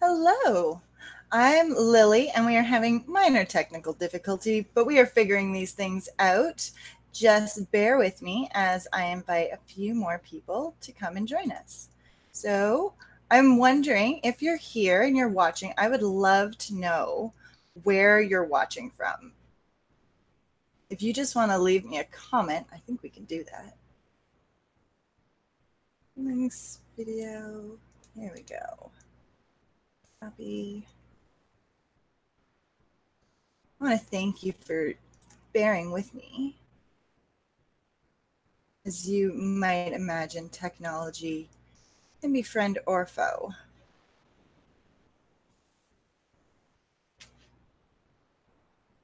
Hello, I'm Lily, and we are having minor technical difficulty, but we are figuring these things out. Just bear with me as I invite a few more people to come and join us. So, I'm wondering if you're here and you're watching, I would love to know where you're watching from. If you just want to leave me a comment, I think we can do that. Links, video. Here we go. Copy. I want to thank you for bearing with me. As you might imagine, technology can be friend or foe.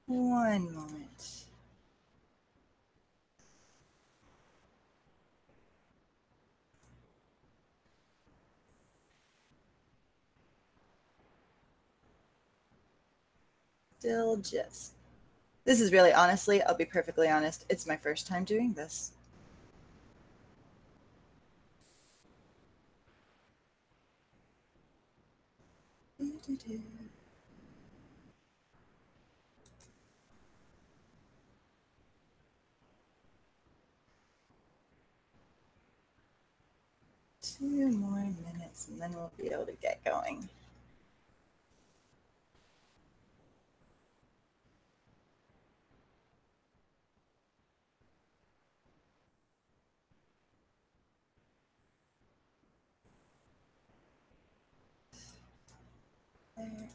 One moment. Still just. This is really, honestly, I'll be perfectly honest, it's my first time doing this. Doo-doo-doo. 2 more minutes and then we'll be able to get going. There and there.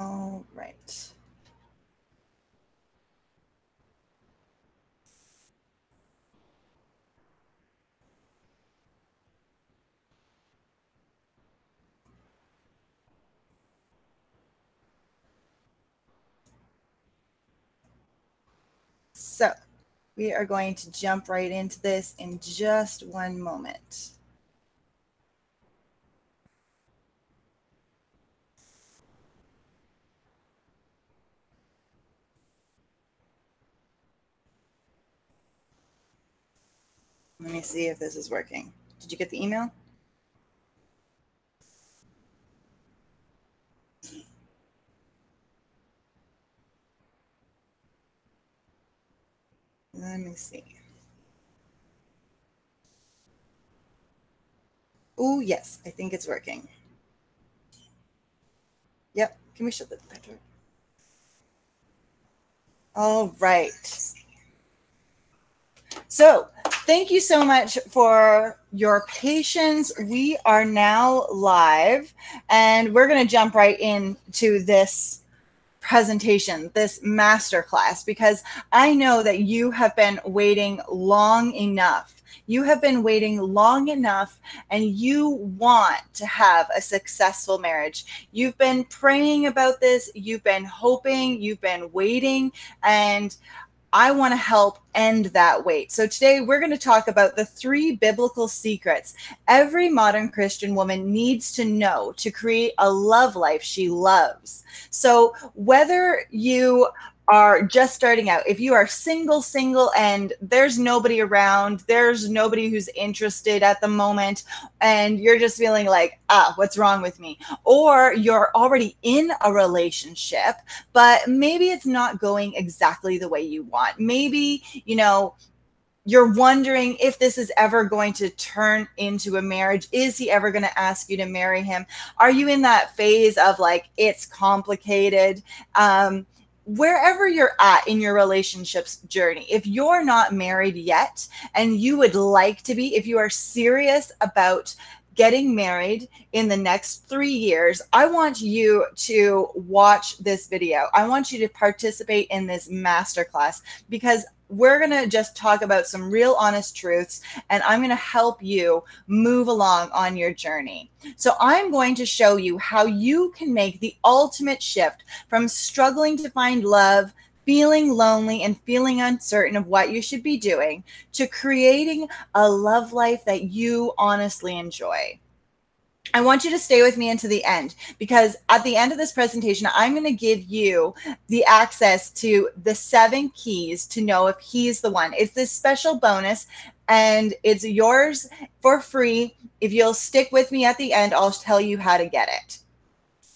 All right. So, we are going to jump right into this in just one moment. Let me see if this is working. Did you get the email? Let me see. Oh, yes, I think it's working. Yep. Can we shut the door? All right. So, thank you so much for your patience. We are now live, and we're going to jump right into this presentation, this masterclass, because I know that you have been waiting long enough. You have been waiting long enough and you want to have a successful marriage. You've been praying about this, you've been hoping, you've been waiting, and I want to help end that wait. So today we're going to talk about the 3 biblical secrets every modern Christian woman needs to know to create a love life she loves. So whether you are just starting out, if you are single, and there's nobody around, there's nobody who's interested at the moment, and you're just feeling like, what's wrong with me? Or you're already in a relationship, but maybe it's not going exactly the way you want. Maybe, you're wondering if this is ever going to turn into a marriage. Is he ever going to ask you to marry him? Are you in that phase of like, it's complicated? Wherever you're at in your relationships journey, if you're not married yet and you would like to be, if you are serious about getting married in the next 3 years, I want you to watch this video. I want you to participate in this masterclass because we're going to just talk about some real honest truths, and I'm going to help you move along on your journey. So I'm going to show you how you can make the ultimate shift from struggling to find love, feeling lonely, and feeling uncertain of what you should be doing to creating a love life that you honestly enjoy. I want you to stay with me into the end, because at the end of this presentation, I'm going to give you the access to the 7 keys to know if he's the one. It's this special bonus and it's yours for free. If you'll stick with me at the end, I'll tell you how to get it.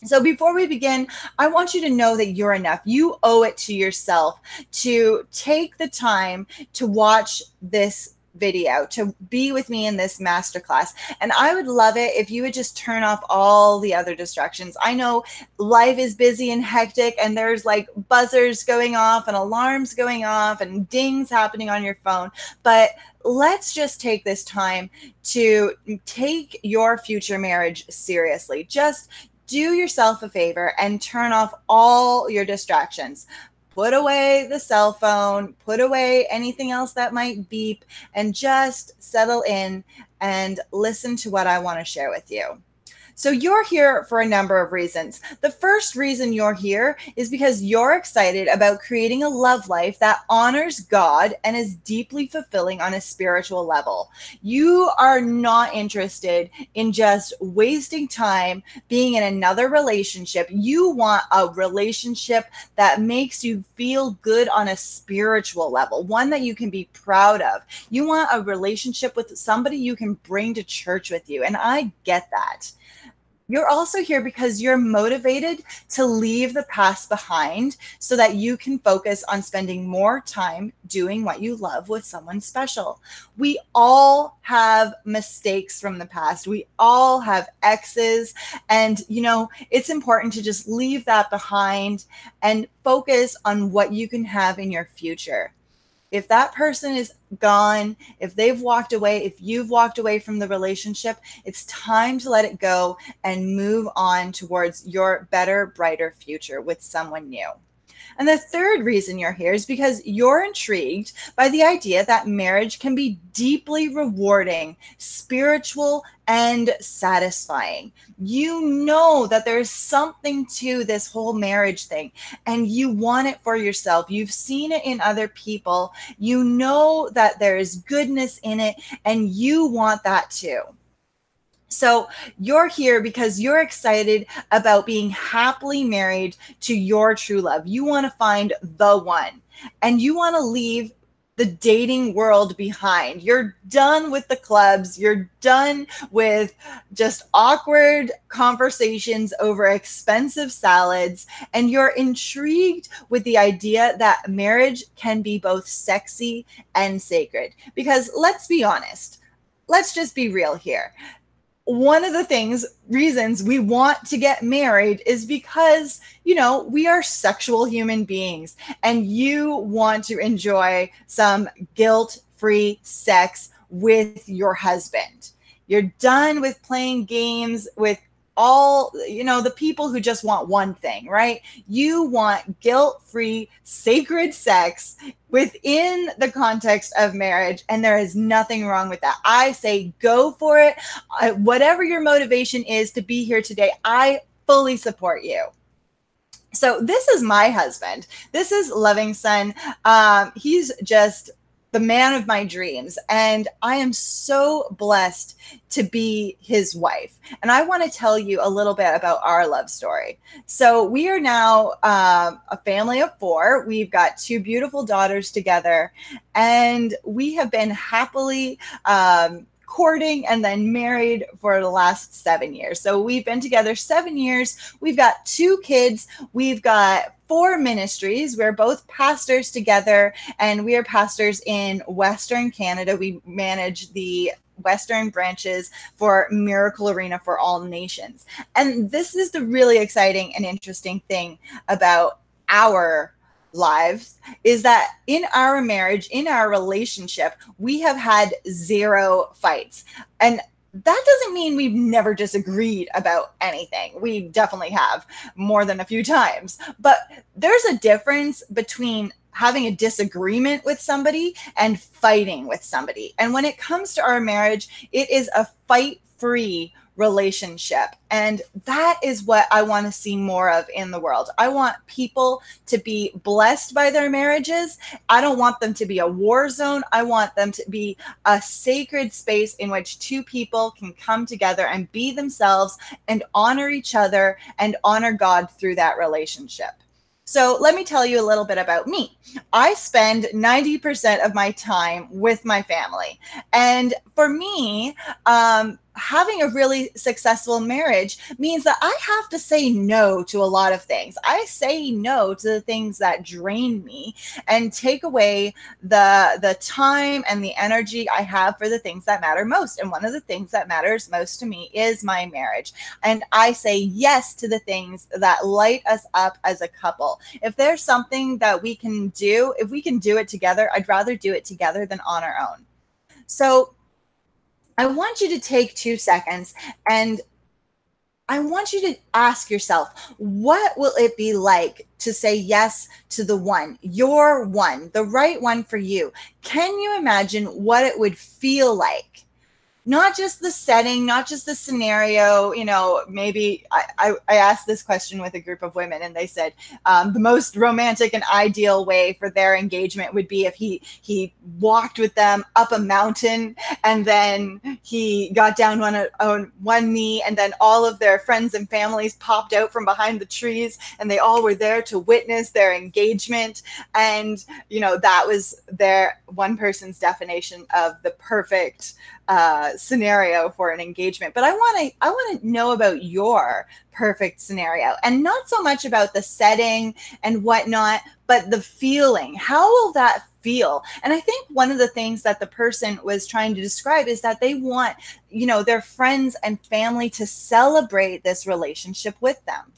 So before we begin, I want you to know that you're enough. You owe it to yourself to take the time to watch this video, to be with me in this masterclass. And I would love it if you would just turn off all the other distractions. I know life is busy and hectic, and there's like buzzers going off and alarms going off and dings happening on your phone, but let's just take this time to take your future marriage seriously. Just do yourself a favor and turn off all your distractions. Put away the cell phone, put away anything else that might beep, and just settle in and listen to what I want to share with you. So you're here for a number of reasons. The first reason you're here is because you're excited about creating a love life that honors God and is deeply fulfilling on a spiritual level. You are not interested in just wasting time being in another relationship. You want a relationship that makes you feel good on a spiritual level, one that you can be proud of. You want a relationship with somebody you can bring to church with you, and I get that. You're also here because you're motivated to leave the past behind so that you can focus on spending more time doing what you love with someone special. We all have mistakes from the past. We all have exes. And, it's important to just leave that behind and focus on what you can have in your future. If that person is gone, if they've walked away, if you've walked away from the relationship, it's time to let it go and move on towards your better, brighter future with someone new. And the third reason you're here is because you're intrigued by the idea that marriage can be deeply rewarding, spiritual, and satisfying. You know that there's something to this whole marriage thing, and you want it for yourself. You've seen it in other people. You know that there is goodness in it, and you want that too. So you're here because you're excited about being happily married to your true love. You want to find the one, and you want to leave the dating world behind. You're done with the clubs. You're done with just awkward conversations over expensive salads. And you're intrigued with the idea that marriage can be both sexy and sacred. Because let's be honest, let's just be real here. One of the reasons we want to get married is because, we are sexual human beings, and you want to enjoy some guilt-free sex with your husband. You're done with playing games with all, the people who just want one thing, right? You want guilt-free, sacred sex within the context of marriage, and there is nothing wrong with that. I say go for it. Whatever your motivation is to be here today, I fully support you. So this is my husband. This is Livingston. He's just the man of my dreams, and I am so blessed to be his wife. And I want to tell you a little bit about our love story. So we are now a family of 4. We've got 2 beautiful daughters together, and we have been happily courting and then married for the last 7 years. So we've been together 7 years. We've got 2 kids. We've got 4 ministries. We're both pastors together, and we are pastors in Western Canada. We manage the Western branches for Miracle Arena for All Nations. And this is the really exciting and interesting thing about our lives, is that in our marriage, in our relationship, we have had 0 fights. And that doesn't mean we've never disagreed about anything. We definitely have, more than a few times. But there's a difference between having a disagreement with somebody and fighting with somebody. And when it comes to our marriage, it is a fight-free relationship. And that is what I want to see more of in the world. I want people to be blessed by their marriages. I don't want them to be a war zone. I want them to be a sacred space in which two people can come together and be themselves and honor each other and honor God through that relationship. So let me tell you a little bit about me. I spend 90% of my time with my family. And for me, having a really successful marriage means that I have to say no to a lot of things. I say no to the things that drain me and take away the time and the energy I have for the things that matter most. And one of the things that matters most to me is my marriage. And I say yes to the things that light us up as a couple. If there's something that we can do, if we can do it together, I'd rather do it together than on our own. So I want you to take 2 seconds and I want you to ask yourself, what will it be like to say yes to the one, your one, the right one for you? Can you imagine what it would feel like? Not just the setting, not just the scenario. You know, maybe I asked this question with a group of women and they said the most romantic and ideal way for their engagement would be if he walked with them up a mountain and then he got down on one knee and then all of their friends and families popped out from behind the trees and they all were there to witness their engagement. And, you know, that was their one person's definition of the perfect scenario for an engagement. But I want to know about your perfect scenario, and not so much about the setting and whatnot, but the feeling. How will that feel? And I think one of the things that the person was trying to describe is that they want, you know, their friends and family to celebrate this relationship with them.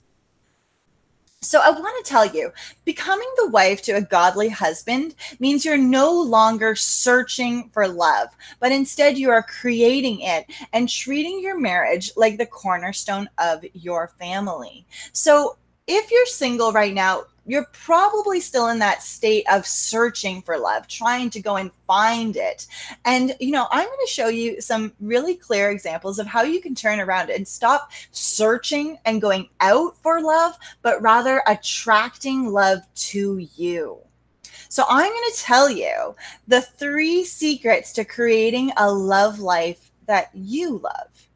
So I want to tell you, becoming the wife to a godly husband means you're no longer searching for love, but instead you are creating it and treating your marriage like the cornerstone of your family. So if you're single right now, you're probably still in that state of searching for love, trying to go and find it. And, you know, I'm going to show you some really clear examples of how you can turn around and stop searching and going out for love, but rather attracting love to you. So I'm going to tell you the 3 secrets to creating a love life that you love.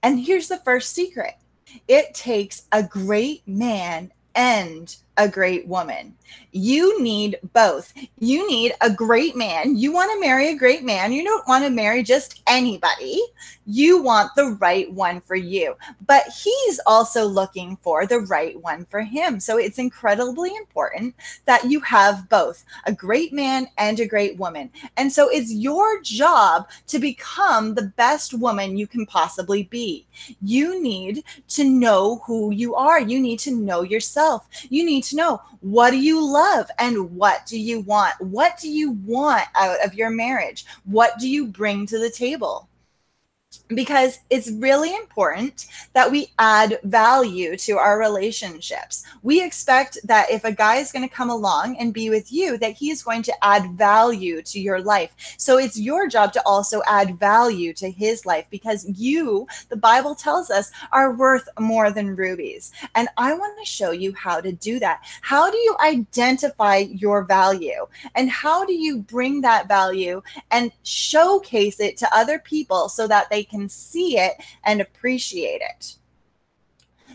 And here's the first secret. It takes a great man and a great woman. You need both. You need a great man. You want to marry a great man. You don't want to marry just anybody. You want the right one for you. But he's also looking for the right one for him. So it's incredibly important that you have both a great man and a great woman. And so it's your job to become the best woman you can possibly be. You need to know who you are. You need to know yourself. You need to know, what do you love and what do you want? What do you want out of your marriage? What do you bring to the table? Because it's really important that we add value to our relationships. We expect that if a guy is going to come along and be with you, that he's going to add value to your life. So it's your job to also add value to his life, because you, the Bible tells us, are worth more than rubies. And I want to show you how to do that. How do you identify your value? And how do you bring that value and showcase it to other people so that they can see it and appreciate it?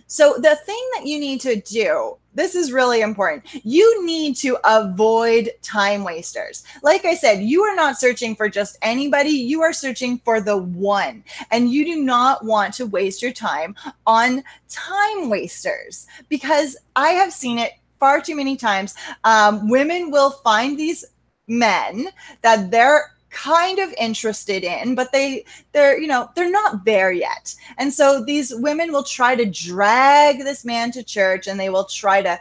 So the thing that you need to do, this is really important. You need to avoid time wasters. Like I said, you are not searching for just anybody. You are searching for the one. And you do not want to waste your time on time wasters, because I have seen it far too many times. Women will find these men that they're kind of interested in, but they're not there yet. And so these women will try to drag this man to church, and they will try to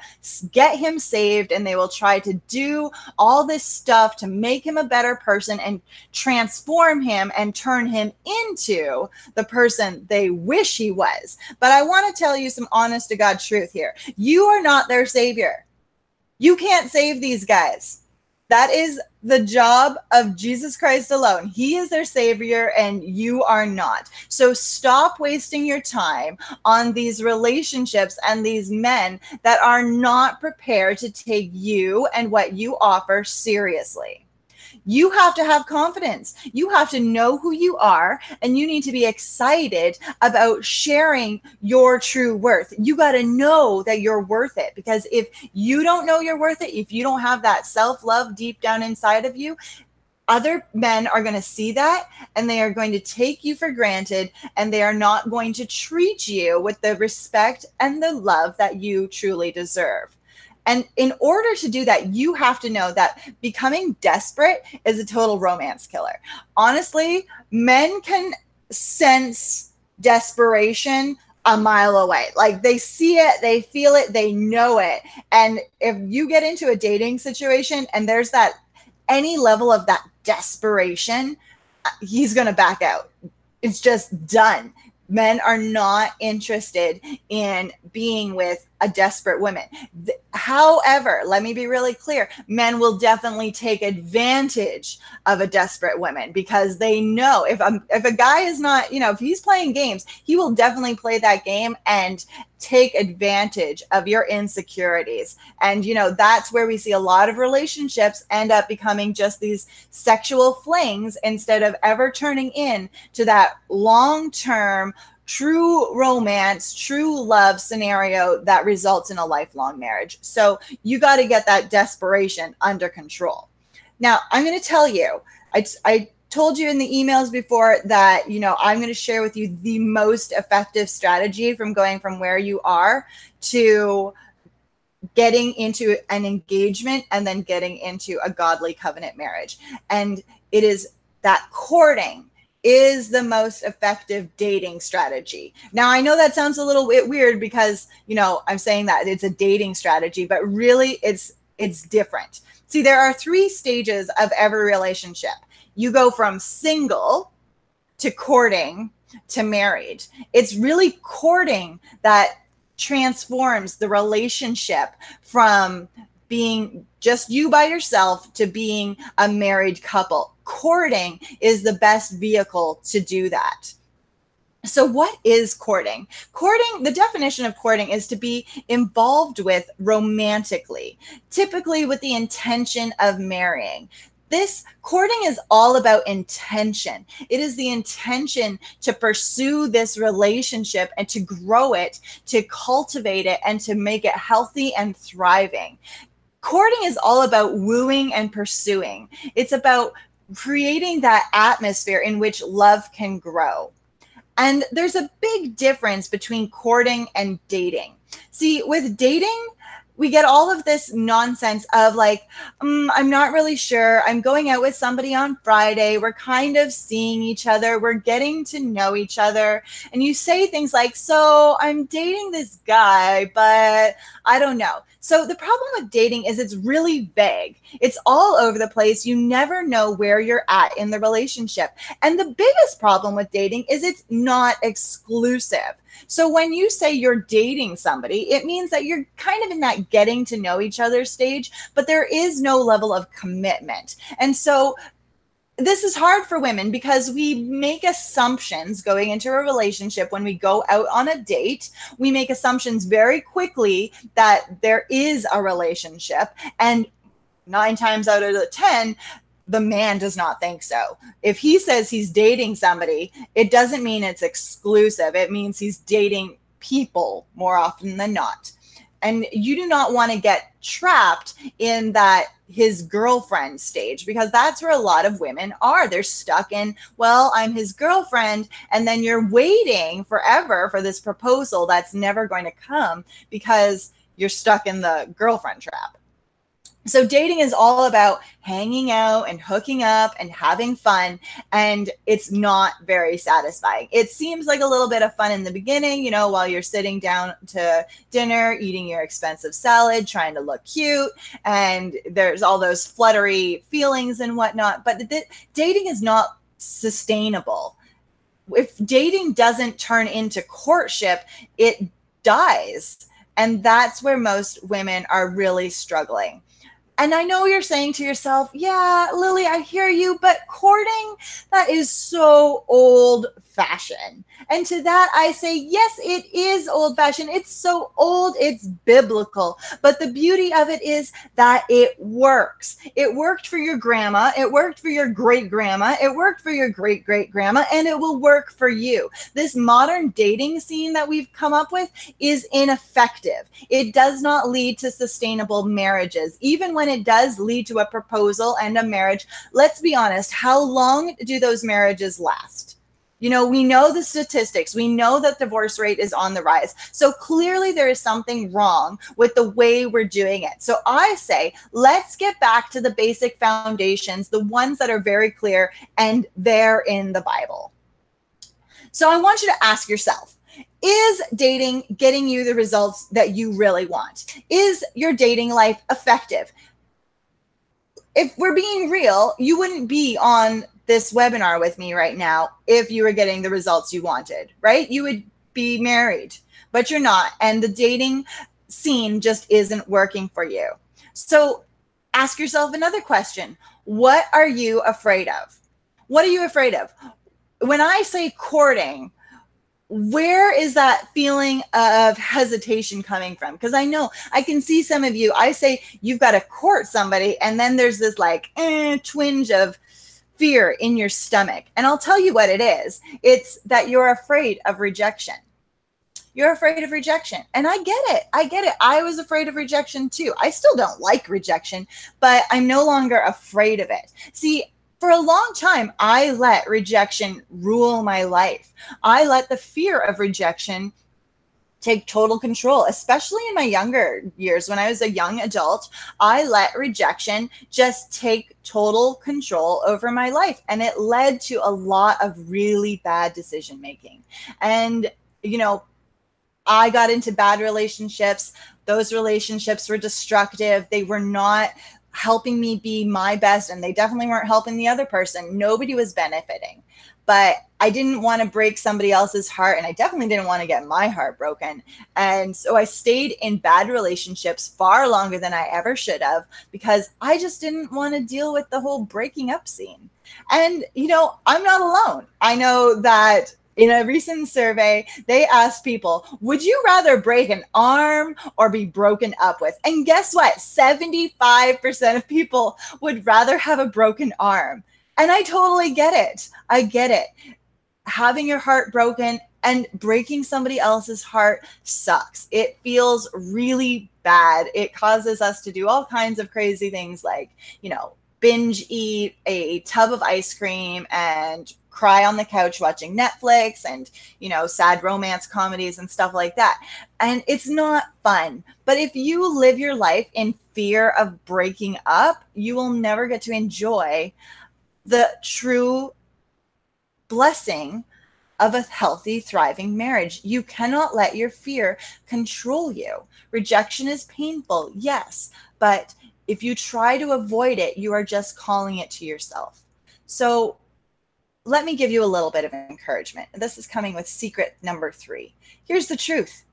get him saved, and they will try to do all this stuff to make him a better person and transform him and turn him into the person they wish he was. But I want to tell you some honest to God truth here. You are not their savior. You can't save these guys. That is the job of Jesus Christ alone. He is their savior and you are not. So stop wasting your time on these relationships and these men that are not prepared to take you and what you offer seriously. You have to have confidence. You have to know who you are, and you need to be excited about sharing your true worth. You got to know that you're worth it, because if you don't know you're worth it, if you don't have that self-love deep down inside of you, other men are going to see that and they are going to take you for granted, and they are not going to treat you with the respect and the love that you truly deserve. And in order to do that, you have to know that becoming desperate is a total romance killer. Honestly, men can sense desperation a mile away. Like, they see it, they feel it, they know it. And if you get into a dating situation and there's that any level of that desperation, he's going to back out. It's just done. Men are not interested in being with a desperate woman. However, let me be really clear. Men will definitely take advantage of a desperate woman, because they know if a guy is not, if he's playing games, he will definitely play that game and take advantage of your insecurities. And, that's where we see a lot of relationships end up becoming just these sexual flings instead of ever turning in to that long-term true romance, true love scenario that results in a lifelong marriage. So you got to get that desperation under control. Now, I'm going to tell you, I told you in the emails before that, I'm going to share with you the most effective strategy from going from where you are to getting into an engagement and then getting into a godly covenant marriage. And it is that courting is the most effective dating strategy. Now, I know that sounds a little bit weird because, I'm saying that it's a dating strategy, but really it's different. See, there are 3 stages of every relationship. You go from single to courting to married. It's really courting that transforms the relationship from being just you by yourself to being a married couple. Courting is the best vehicle to do that. So what is courting? Courting, the definition of courting is to be involved with romantically, typically with the intention of marrying. This courting is all about intention. It is the intention to pursue this relationship and to grow it, to cultivate it, and to make it healthy and thriving. Courting is all about wooing and pursuing. It's about creating that atmosphere in which love can grow. And there's a big difference between courting and dating. See, with dating, we get all of this nonsense of like, I'm not really sure. I'm going out with somebody on Friday. We're kind of seeing each other. We're getting to know each other. And you say things like, so I'm dating this guy, but I don't know. So the problem with dating is it's really vague. It's all over the place. You never know where you're at in the relationship. And the biggest problem with dating is it's not exclusive. So when you say you're dating somebody, it means that you're kind of in that getting to know each other stage, but there is no level of commitment. And so this is hard for women because we make assumptions going into a relationship. When we go out on a date, we make assumptions very quickly that there is a relationship. And 9 times out of the 10, the man does not think so. If he says he's dating somebody, it doesn't mean it's exclusive. It means he's dating people more often than not. And you do not want to get trapped in that his girlfriend stage, because that's where a lot of women are. They're stuck in, well, I'm his girlfriend. And then you're waiting forever for this proposal that's never going to come because you're stuck in the girlfriend trap. So dating is all about hanging out and hooking up and having fun, and it's not very satisfying. It seems like a little bit of fun in the beginning, while you're sitting down to dinner, eating your expensive salad, trying to look cute, and there's all those fluttery feelings and whatnot, but dating is not sustainable. If dating doesn't turn into courtship, it dies, and that's where most women are really struggling. And I know you're saying to yourself, yeah, Lily, I hear you, but courting, that is so old fashioned. And to that, I say, yes, it is old fashioned. It's so old, it's biblical. But the beauty of it is that it works. It worked for your grandma, it worked for your great grandma, it worked for your great great grandma, and it will work for you. This modern dating scene that we've come up with is ineffective. It does not lead to sustainable marriages. Even when it does lead to a proposal and a marriage, let's be honest, how long do those marriages last? You know, we know the statistics. We know that divorce rate is on the rise. So clearly there is something wrong with the way we're doing it. So I say, let's get back to the basic foundations, the ones that are very clear, and they're in the Bible. So I want you to ask yourself, is dating getting you the results that you really want? Is your dating life effective? If we're being real, you wouldn't be on this webinar with me right now if you were getting the results you wanted, right? You would be married, but you're not. And the dating scene just isn't working for you. So ask yourself another question. What are you afraid of? What are you afraid of? When I say courting, where is that feeling of hesitation coming from? Because I know I can see some of you, I say you've got to court somebody, and then there's this like twinge of fear in your stomach. And I'll tell you what it is. It's that you're afraid of rejection. You're afraid of rejection. And I get it. I get it. I was afraid of rejection too. I still don't like rejection, but I'm no longer afraid of it. See, for a long time, I let rejection rule my life. I let the fear of rejection take total control, especially in my younger years. When I was a young adult, I let rejection just take total control over my life. And it led to a lot of really bad decision making. And, you know, I got into bad relationships. Those relationships were destructive. They were not helping me be my best, and they definitely weren't helping the other person. Nobody was benefiting. But I didn't want to break somebody else's heart, and I definitely didn't want to get my heart broken. And so I stayed in bad relationships far longer than I ever should have, because I just didn't want to deal with the whole breaking up scene. And, you know, I'm not alone. I know that in a recent survey, they asked people, would you rather break an arm or be broken up with? And guess what? 75% of people would rather have a broken arm. And I totally get it. I get it. Having your heart broken and breaking somebody else's heart sucks. It feels really bad. It causes us to do all kinds of crazy things like, you know, binge eat a tub of ice cream and cry on the couch watching Netflix and, you know, sad romance comedies and stuff like that. And it's not fun. But if you live your life in fear of breaking up, you will never get to enjoy the true blessing of a healthy, thriving marriage. You cannot let your fear control you. Rejection is painful, yes, but if you try to avoid it, you are just calling it to yourself. So let me give you a little bit of encouragement. This is coming with secret number 3. Here's the truth.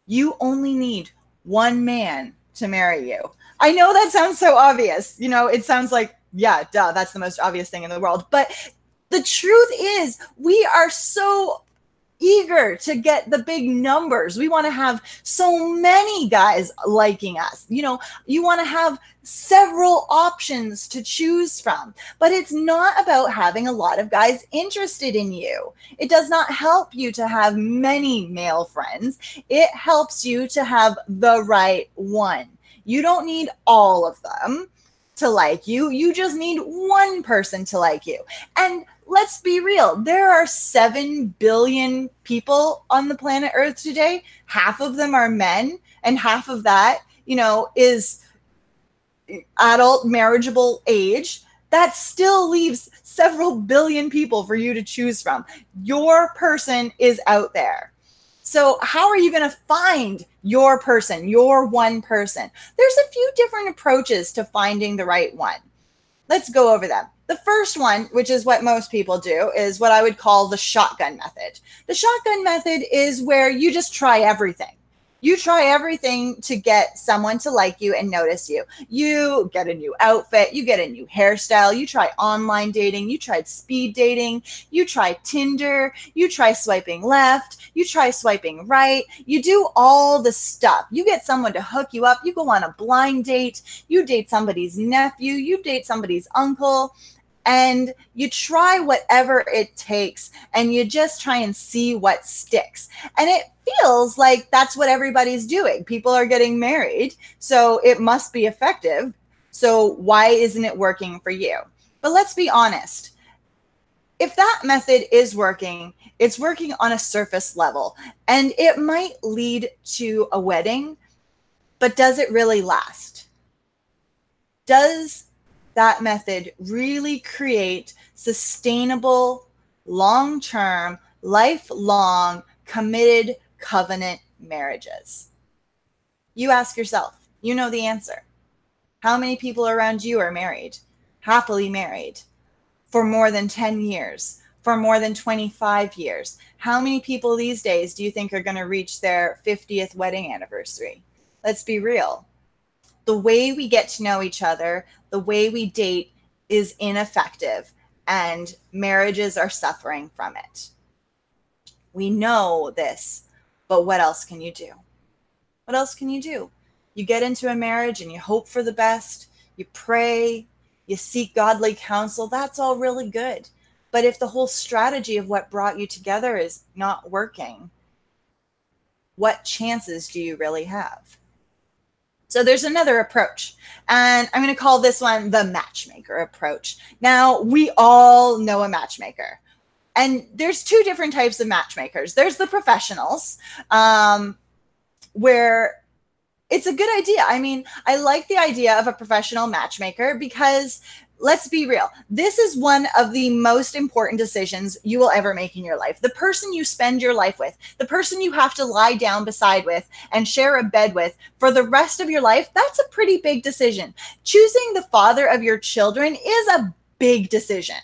You only need one man to marry you. I know that sounds so obvious. You know, it sounds like, yeah, duh, that's the most obvious thing in the world. But the truth is, we are so eager to get the big numbers. We want to have so many guys liking us. You know, you want to have several options to choose from, but it's not about having a lot of guys interested in you. It does not help you to have many male friends. It helps you to have the right one. You don't need all of them to like you. You just need one person to like you. And let's be real. There are 7 billion people on the planet Earth today. Half of them are men, and half of that, you know, is adult marriageable age. That still leaves several billion people for you to choose from. Your person is out there. So how are you going to find your person, your one person? There's a few different approaches to finding the right one. Let's go over them. The first one, which is what most people do, is what I would call the shotgun method. The shotgun method is where you just try everything. You try everything to get someone to like you and notice you. You get a new outfit, you get a new hairstyle, you try online dating, you tried speed dating, you try Tinder, you try swiping left, you try swiping right, you do all the stuff. You get someone to hook you up, you go on a blind date, you date somebody's nephew, you date somebody's uncle, and you try whatever it takes and you just try and see what sticks. And it feels like that's what everybody's doing. People are getting married, so it must be effective. So why isn't it working for you? But let's be honest. If that method is working, it's working on a surface level and it might lead to a wedding, but does it really last? Does that method really create sustainable, long-term, lifelong, committed covenant marriages? You ask yourself, you know the answer. How many people around you are married, happily married, for more than 10 years, for more than 25 years? How many people these days do you think are going to reach their 50th wedding anniversary? Let's be real. The way we get to know each other, the way we date is ineffective, and marriages are suffering from it. We know this, but what else can you do? What else can you do? You get into a marriage and you hope for the best, you pray, you seek godly counsel. That's all really good. But if the whole strategy of what brought you together is not working, what chances do you really have? So there's another approach, and I'm going to call this one the matchmaker approach. Now, we all know a matchmaker, and there's two different types of matchmakers. There's the professionals, where it's a good idea. I mean, I like the idea of a professional matchmaker because, let's be real, this is one of the most important decisions you will ever make in your life. The person you spend your life with, the person you have to lie down beside with and share a bed with for the rest of your life, that's a pretty big decision. Choosing the father of your children is a big decision.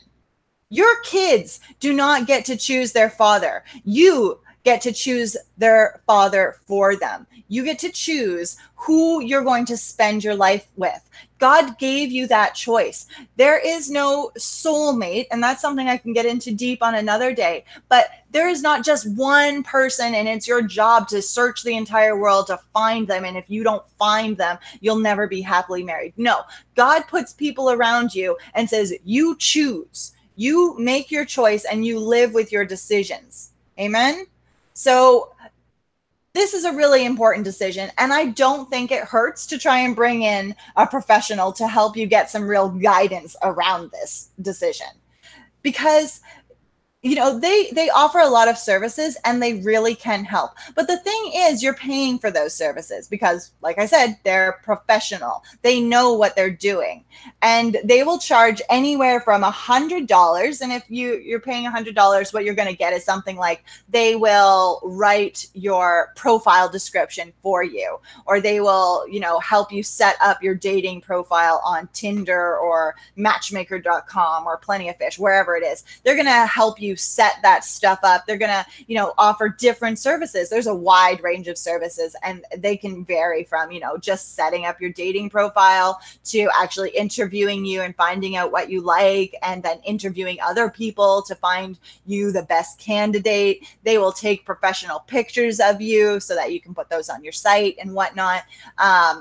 Your kids do not get to choose their father. You get to choose their father for them. You get to choose who you're going to spend your life with. God gave you that choice. There is no soulmate, and that's something I can get into deep on another day, but there is not just one person and it's your job to search the entire world to find them, and if you don't find them, you'll never be happily married. No, God puts people around you and says, you choose. You make your choice and you live with your decisions. Amen? So this is a really important decision, and I don't think it hurts to try and bring in a professional to help you get some real guidance around this decision, because you know, they offer a lot of services and they really can help. But the thing is, you're paying for those services because, like I said, they're professional. They know what they're doing, and they will charge anywhere from $100. And if you're paying $100, what you're going to get is something like they will write your profile description for you, or they will, you know, help you set up your dating profile on Tinder or Matchmaker.com or Plenty of Fish, wherever it is. They're going to help you set that stuff up. They're going to, you know, offer different services. There's a wide range of services, and they can vary from, you know, just setting up your dating profile to actually interviewing you and finding out what you like, and then interviewing other people to find you the best candidate. They will take professional pictures of you so that you can put those on your site and whatnot.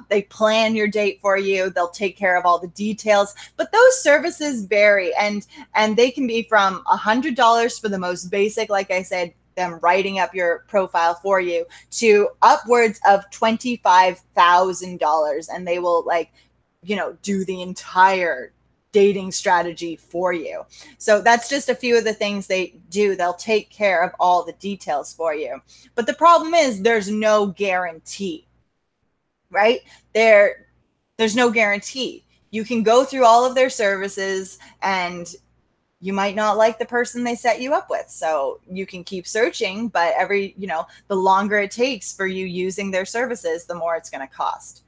They plan your date for you. They'll take care of all the details, but those services vary, and they can be from $100 for the most basic, like I said, them writing up your profile for you, to upwards of $25,000, and they will, like, you know, do the entire dating strategy for you. So that's just a few of the things they do. They'll take care of all the details for you. But the problem is there's no guarantee, right? There's no guarantee. You can go through all of their services and you might not like the person they set you up with. So you can keep searching, but the longer it takes for you using their services, the more it's going to cost.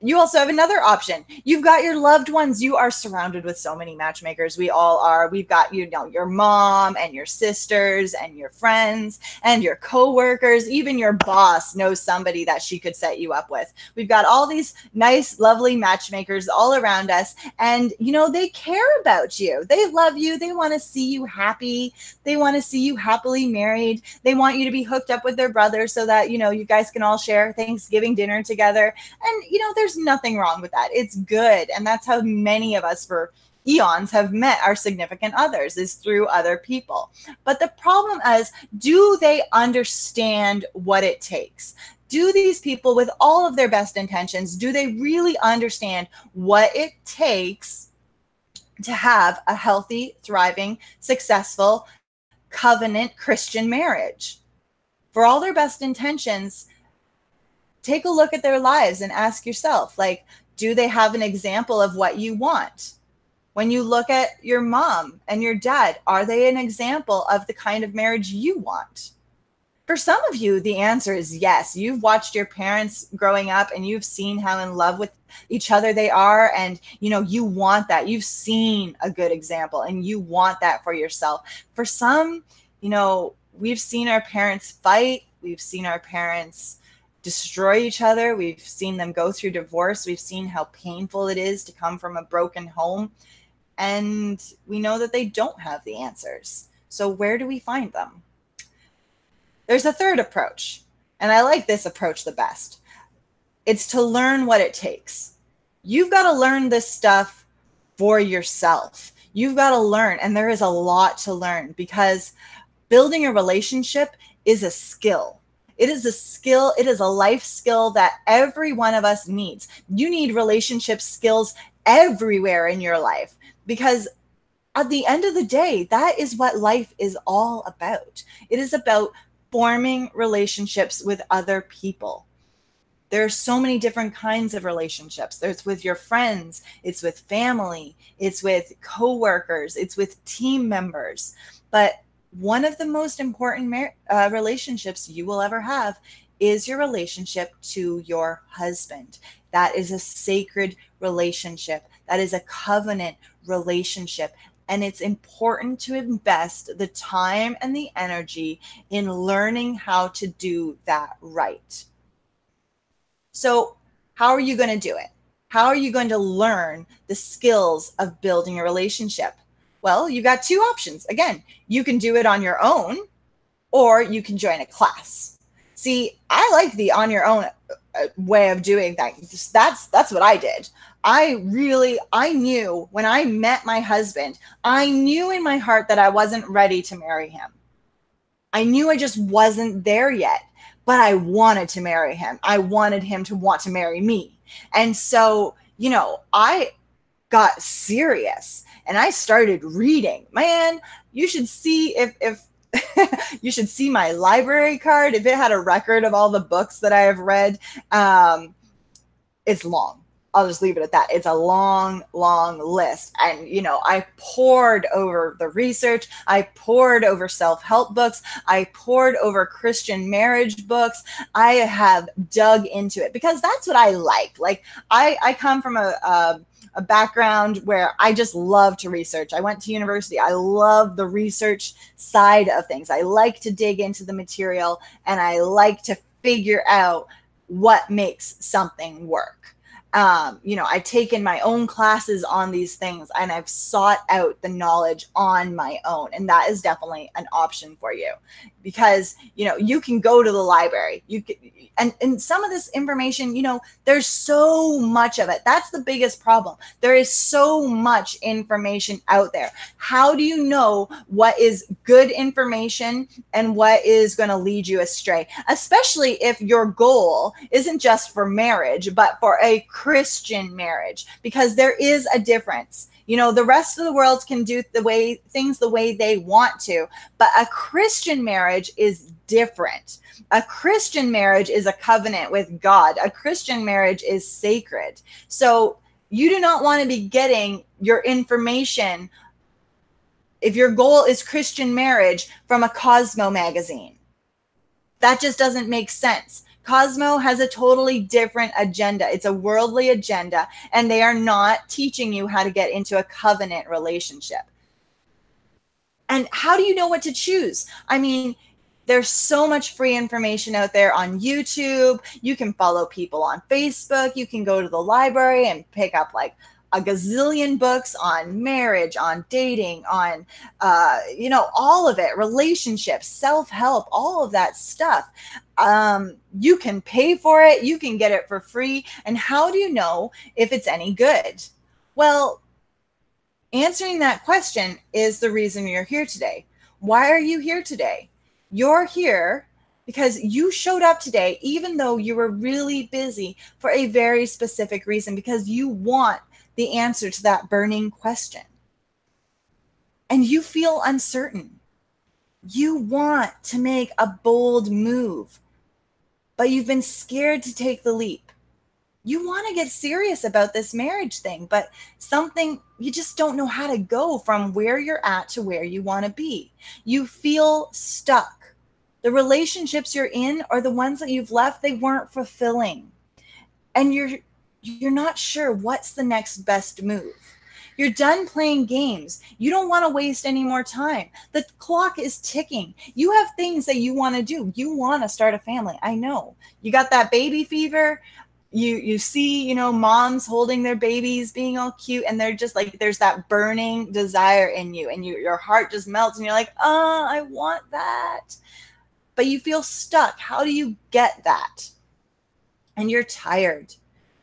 you also have another option. You've got your loved ones. You are surrounded with so many matchmakers. We all are. We've got, you know, your mom and your sisters and your friends and your coworkers. Even your boss knows somebody that she could set you up with. We've got all these nice, lovely matchmakers all around us. And, you know, they care about you. They love you. They want to see you happy. They want to see you happily married. They want you to be hooked up with their brother so that, you know, you guys can all share Thanksgiving dinner together. And, you know, there's nothing wrong with that. It's good. And that's how many of us for eons have met our significant others, is through other people. But the problem is, do they understand what it takes? Do these people, with all of their best intentions, do they really understand what it takes to have a healthy, thriving, successful, covenant Christian marriage? For all their best intentions, take a look at their lives and ask yourself, like, do they have an example of what you want? When you look at your mom and your dad, are they an example of the kind of marriage you want? For some of you, the answer is yes. You've watched your parents growing up and you've seen how in love with each other they are. And, you know, you want that. You've seen a good example and you want that for yourself. For some, you know, we've seen our parents fight. We've seen our parents destroy each other. We've seen them go through divorce. We've seen how painful it is to come from a broken home. And we know that they don't have the answers. So where do we find them? There's a third approach, and I like this approach the best. It's to learn what it takes. You've got to learn this stuff for yourself. You've got to learn, and there is a lot to learn, because building a relationship is a skill. It is a skill. It is a life skill that every one of us needs. You need relationship skills everywhere in your life, because at the end of the day, that is what life is all about. It is about forming relationships with other people. There are so many different kinds of relationships. There's with your friends, it's with family, it's with coworkers, it's with team members. But one of the most important relationships you will ever have is your relationship to your husband. That is a sacred relationship. That is a covenant relationship. And it's important to invest the time and the energy in learning how to do that right. So how are you going to do it? How are you going to learn the skills of building a relationship? Well, you've got two options. Again, you can do it on your own, or you can join a class. See, I like the on your own way of doing things. That's what I did. I knew when I met my husband, I knew in my heart that I wasn't ready to marry him. I knew I just wasn't there yet, but I wanted to marry him. I wanted him to want to marry me. And so, you know, I got serious and I started reading. Man, you should see if you should see my library card. If it had a record of all the books that I have read, it's long. I'll just leave it at that. It's a long, long list. And, you know, I pored over the research. I pored over self-help books. I pored over Christian marriage books. I have dug into it because that's what I like. Like, I come from a background where I just love to research. I went to university. I love the research side of things. I like to dig into the material and I like to figure out what makes something work. You know, I've taken my own classes on these things and I've sought out the knowledge on my own. And that is definitely an option for you because, you know, you can go to the library. You can, and some of this information, you know, there's so much of it. That's the biggest problem. There is so much information out there. How do you know what is good information and what is going to lead you astray? Especially if your goal isn't just for marriage, but for a Christian marriage, because there is a difference. You know, the rest of the world can do things the way they want to, but a Christian marriage is different. A Christian marriage is a covenant with God. A Christian marriage is sacred. So you do not want to be getting your information, if your goal is Christian marriage, from a Cosmo magazine. That just doesn't make sense. Cosmo has a totally different agenda. It's a worldly agenda, and they are not teaching you how to get into a covenant relationship. And how do you know what to choose? I mean, there's so much free information out there on YouTube. You can follow people on Facebook. You can go to the library and pick up like a gazillion books on marriage, on dating, on, all of it, relationships, self-help, all of that stuff. You can pay for it. You can get it for free. And how do you know if it's any good? Well, answering that question is the reason you're here today. Why are you here today? You're here because you showed up today, even though you were really busy, for a very specific reason, because you want the answer to that burning question. And you feel uncertain. You want to make a bold move, but you've been scared to take the leap. You want to get serious about this marriage thing, but you just don't know how to go from where you're at to where you want to be. You feel stuck. The relationships you're in or the ones that you've left, they weren't fulfilling. And you're not sure what's the next best move. You're done playing games. You don't want to waste any more time. The clock is ticking. You have things that you want to do. You want to start a family. I know. You got that baby fever. You see, moms holding their babies, being all cute, and they're just like, there's that burning desire in you, and your heart just melts, and you're like, oh, I want that. But you feel stuck. How do you get that? And you're tired.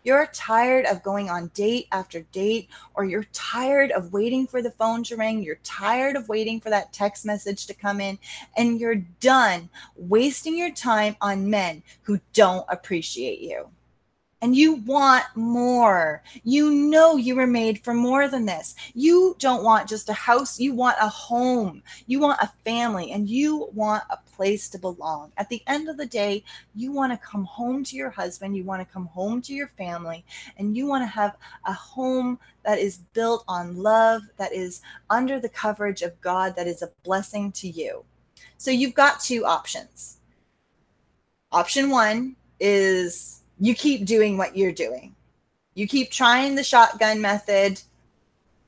You're tired of going on date after date, or you're tired of waiting for the phone to ring. You're tired of waiting for that text message to come in, and you're done wasting your time on men who don't appreciate you. And you want more. You know you were made for more than this. You don't want just a house. You want a home. You want a family, and you want a place to belong. At the end of the day, you want to come home to your husband. You want to come home to your family, and you want to have a home that is built on love, that is under the coverage of God, that is a blessing to you. So you've got two options. Option one is you keep doing what you're doing. You keep trying the shotgun method,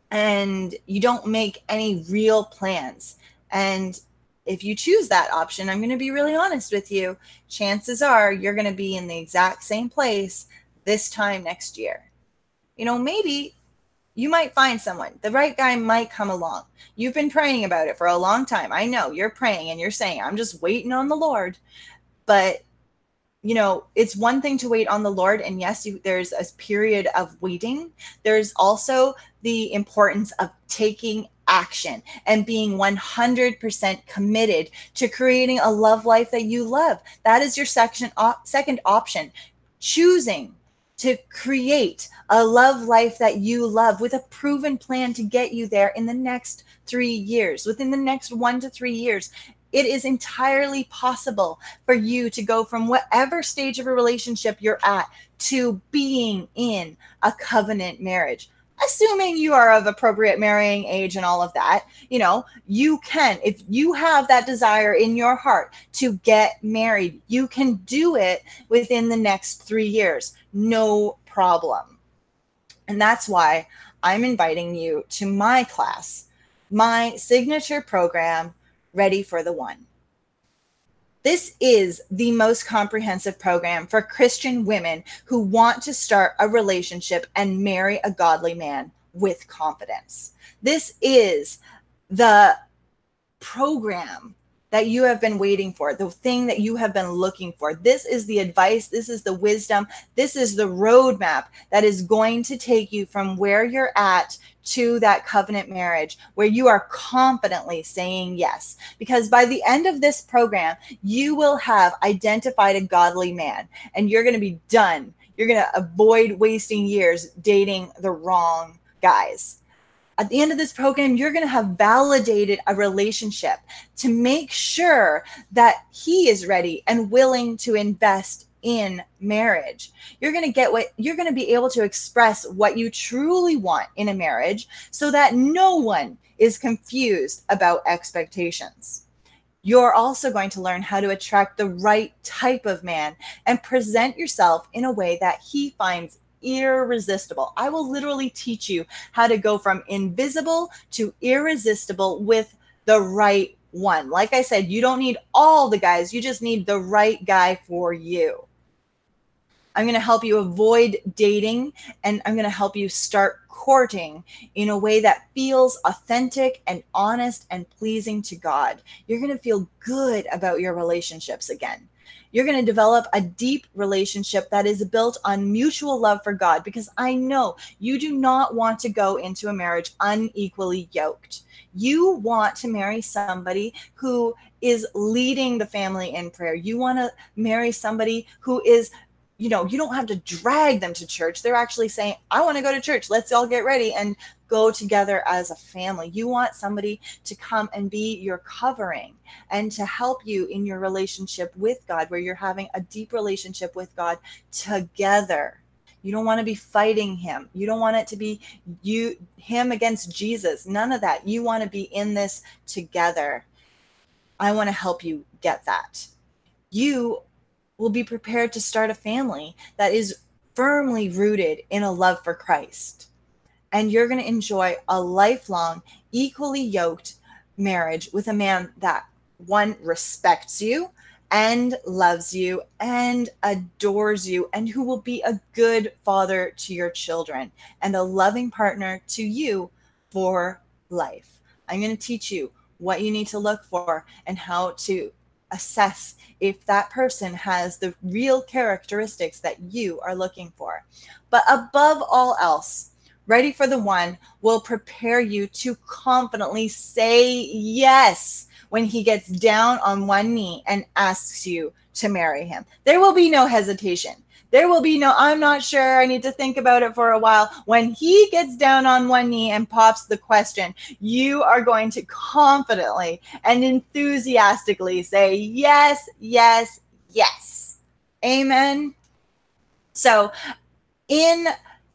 and you don't make any real plans. And if you choose that option, I'm going to be really honest with you, chances are you're going to be in the exact same place this time next year. Maybe you might find someone. The right guy might come along. You've been praying about it for a long time. I know you're praying and you're saying, I'm just waiting on the Lord. But it's one thing to wait on the Lord. And yes, there's a period of waiting. There's also the importance of taking action and being 100% committed to creating a love life that you love. That is your second option. Choosing to create a love life that you love with a proven plan to get you there in the next 3 years, within the next 1 to 3 years. It is entirely possible for you to go from whatever stage of a relationship you're at to being in a covenant marriage. Assuming you are of appropriate marrying age and all of that, you can, if you have that desire in your heart to get married, you can do it within the next 3 years. No problem. And that's why I'm inviting you to my class, my signature program, Ready for the One. This is the most comprehensive program for Christian women who want to start a relationship and marry a godly man with confidence. This is the program that you have been waiting for, the thing that you have been looking for. This is the advice, this is the wisdom, this is the roadmap that is going to take you from where you're at to that covenant marriage, where you are confidently saying yes. Because by the end of this program, you will have identified a godly man, and you're going to be done. You're going to avoid wasting years dating the wrong guys. At the end of this program, you're going to have validated a relationship to make sure that he is ready and willing to invest in marriage. You're going to be able to express what you truly want in a marriage so that no one is confused about expectations. You're also going to learn how to attract the right type of man and present yourself in a way that he finds irresistible. I will literally teach you how to go from invisible to irresistible with the right one. Like I said, you don't need all the guys, you just need the right guy for you. I'm going to help you avoid dating, and I'm going to help you start courting in a way that feels authentic and honest and pleasing to God. You're going to feel good about your relationships again. You're going to develop a deep relationship that is built on mutual love for God, because I know you do not want to go into a marriage unequally yoked. You want to marry somebody who is leading the family in prayer. You want to marry somebody who is, you don't have to drag them to church. They're actually saying, I want to go to church. Let's all get ready and go together as a family. You want somebody to come and be your covering and to help you in your relationship with God, where you're having a deep relationship with God together. You don't want to be fighting him. You don't want it to be him against Jesus. None of that. You want to be in this together. I want to help you get that. You will be prepared to start a family that is firmly rooted in a love for Christ. And you're going to enjoy a lifelong, equally yoked marriage with a man that, one, respects you and loves you and adores you, and who will be a good father to your children and a loving partner to you for life. I'm going to teach you what you need to look for and how to assess if that person has the real characteristics that you are looking for. But above all else, Ready for the One will prepare you to confidently say yes when he gets down on one knee and asks you to marry him. There will be no hesitation. There will be no, I'm not sure, I need to think about it for a while. When he gets down on one knee and pops the question, you are going to confidently and enthusiastically say, yes, yes, yes. Amen. So in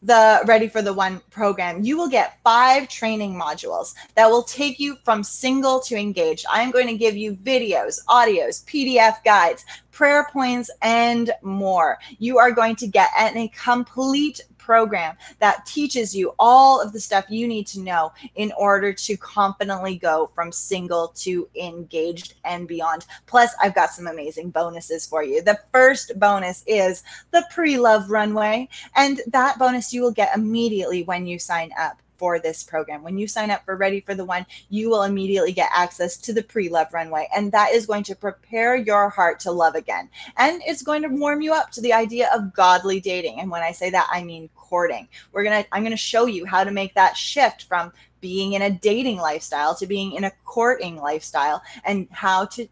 the Ready for the One program, you will get 5 training modules that will take you from single to engaged. I'm going to give you videos, audios, PDF guides, prayer points, and more. You are going to get a complete program that teaches you all of the stuff you need to know in order to confidently go from single to engaged and beyond. Plus, I've got some amazing bonuses for you. The first bonus is the pre-love runway, and that bonus you will get immediately when you sign up for this program. When you sign up for Ready for the One, you will immediately get access to the pre-love runway, and that is going to prepare your heart to love again. And it's going to warm you up to the idea of godly dating. And when I say that, I mean courting. I'm going to show you how to make that shift from being in a dating lifestyle to being in a courting lifestyle, and how to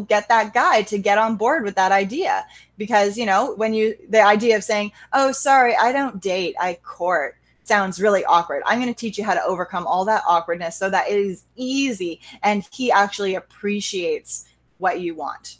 get that guy to get on board with that idea. Because, the idea of saying, oh, sorry, I don't date, I court, sounds really awkward. I'm going to teach you how to overcome all that awkwardness so that it is easy and he actually appreciates what you want.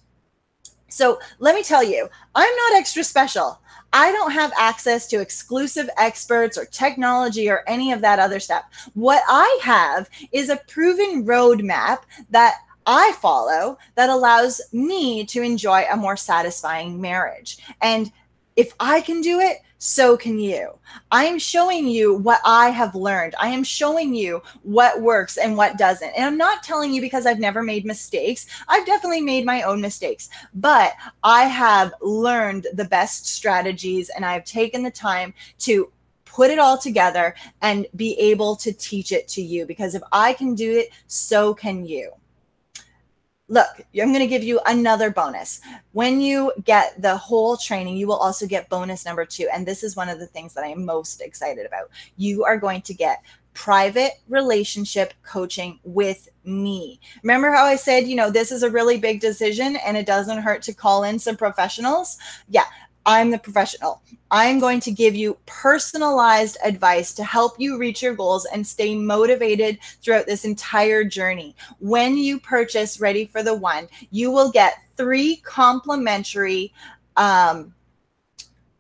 So let me tell you, I'm not extra special. I don't have access to exclusive experts or technology or any of that other stuff. What I have is a proven roadmap that I follow that allows me to enjoy a more satisfying marriage. And if I can do it, so can you. I am showing you what I have learned. I am showing you what works and what doesn't. And I'm not telling you because I've never made mistakes. I've definitely made my own mistakes, but I have learned the best strategies, and I've taken the time to put it all together and be able to teach it to you, because if I can do it, so can you. Look, I'm going to give you another bonus. When you get the whole training, you will also get bonus number 2. And this is one of the things that I am most excited about. You are going to get private relationship coaching with me. Remember how I said, this is a really big decision and it doesn't hurt to call in some professionals? Yeah. I'm the professional. I'm going to give you personalized advice to help you reach your goals and stay motivated throughout this entire journey. When you purchase Ready for the One, you will get 3 complimentary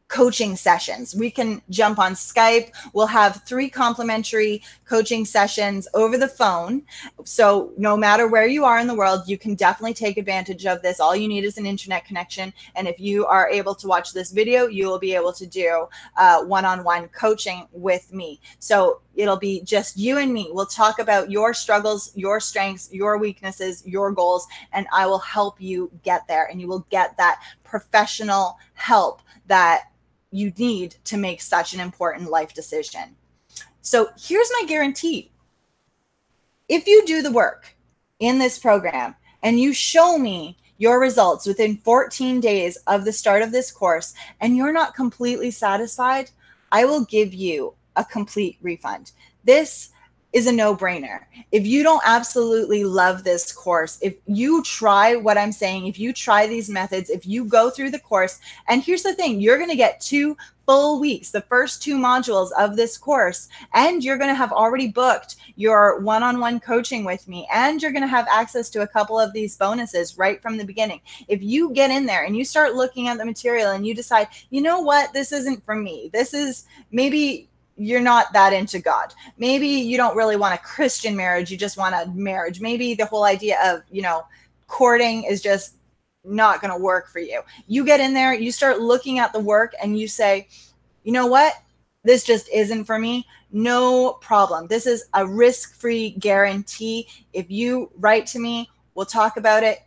coaching sessions. We can jump on Skype. We'll have 3 complimentary coaching sessions over the phone. So no matter where you are in the world, you can definitely take advantage of this. All you need is an internet connection. And if you are able to watch this video, you will be able to do one-on-one coaching with me. So it'll be just you and me. We'll talk about your struggles, your strengths, your weaknesses, your goals, and I will help you get there. And you will get that professional help that you need to make such an important life decision. So here's my guarantee. If you do the work in this program and you show me your results within 14 days of the start of this course and you're not completely satisfied, I will give you a complete refund. This is a no-brainer. If you don't absolutely love this course, if you try what I'm saying, if you try these methods, if you go through the course, and here's the thing, you're going to get 2 full weeks, the first 2 modules of this course, and you're going to have already booked your one-on-one coaching with me, and you're going to have access to a couple of these bonuses right from the beginning. If you get in there and you start looking at the material and you decide, you know what, this isn't for me. This is, maybe you're not that into God. Maybe you don't really want a Christian marriage. You just want a marriage. Maybe the whole idea of, courting is just not going to work for you. You get in there, you start looking at the work and you say, you know what? This just isn't for me. No problem. This is a risk-free guarantee. If you write to me, we'll talk about it.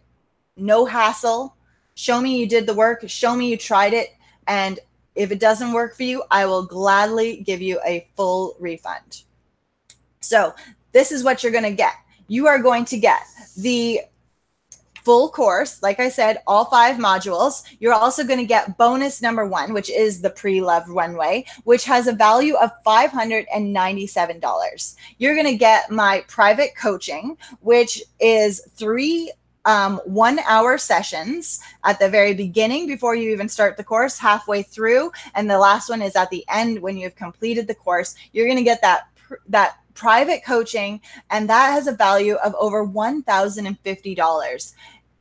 No hassle. Show me you did the work. Show me you tried it. And if it doesn't work for you, I will gladly give you a full refund. So this is what you're going to get. You are going to get the full course, like I said, all 5 modules. You're also going to get bonus number 1, which is the pre-love runway, which has a value of $597. You're going to get my private coaching, which is 3 1-hour sessions at the very beginning before you even start the course, halfway through, and the last one is at the end when you've completed the course. You're going to get that private coaching, and that has a value of over $1,050.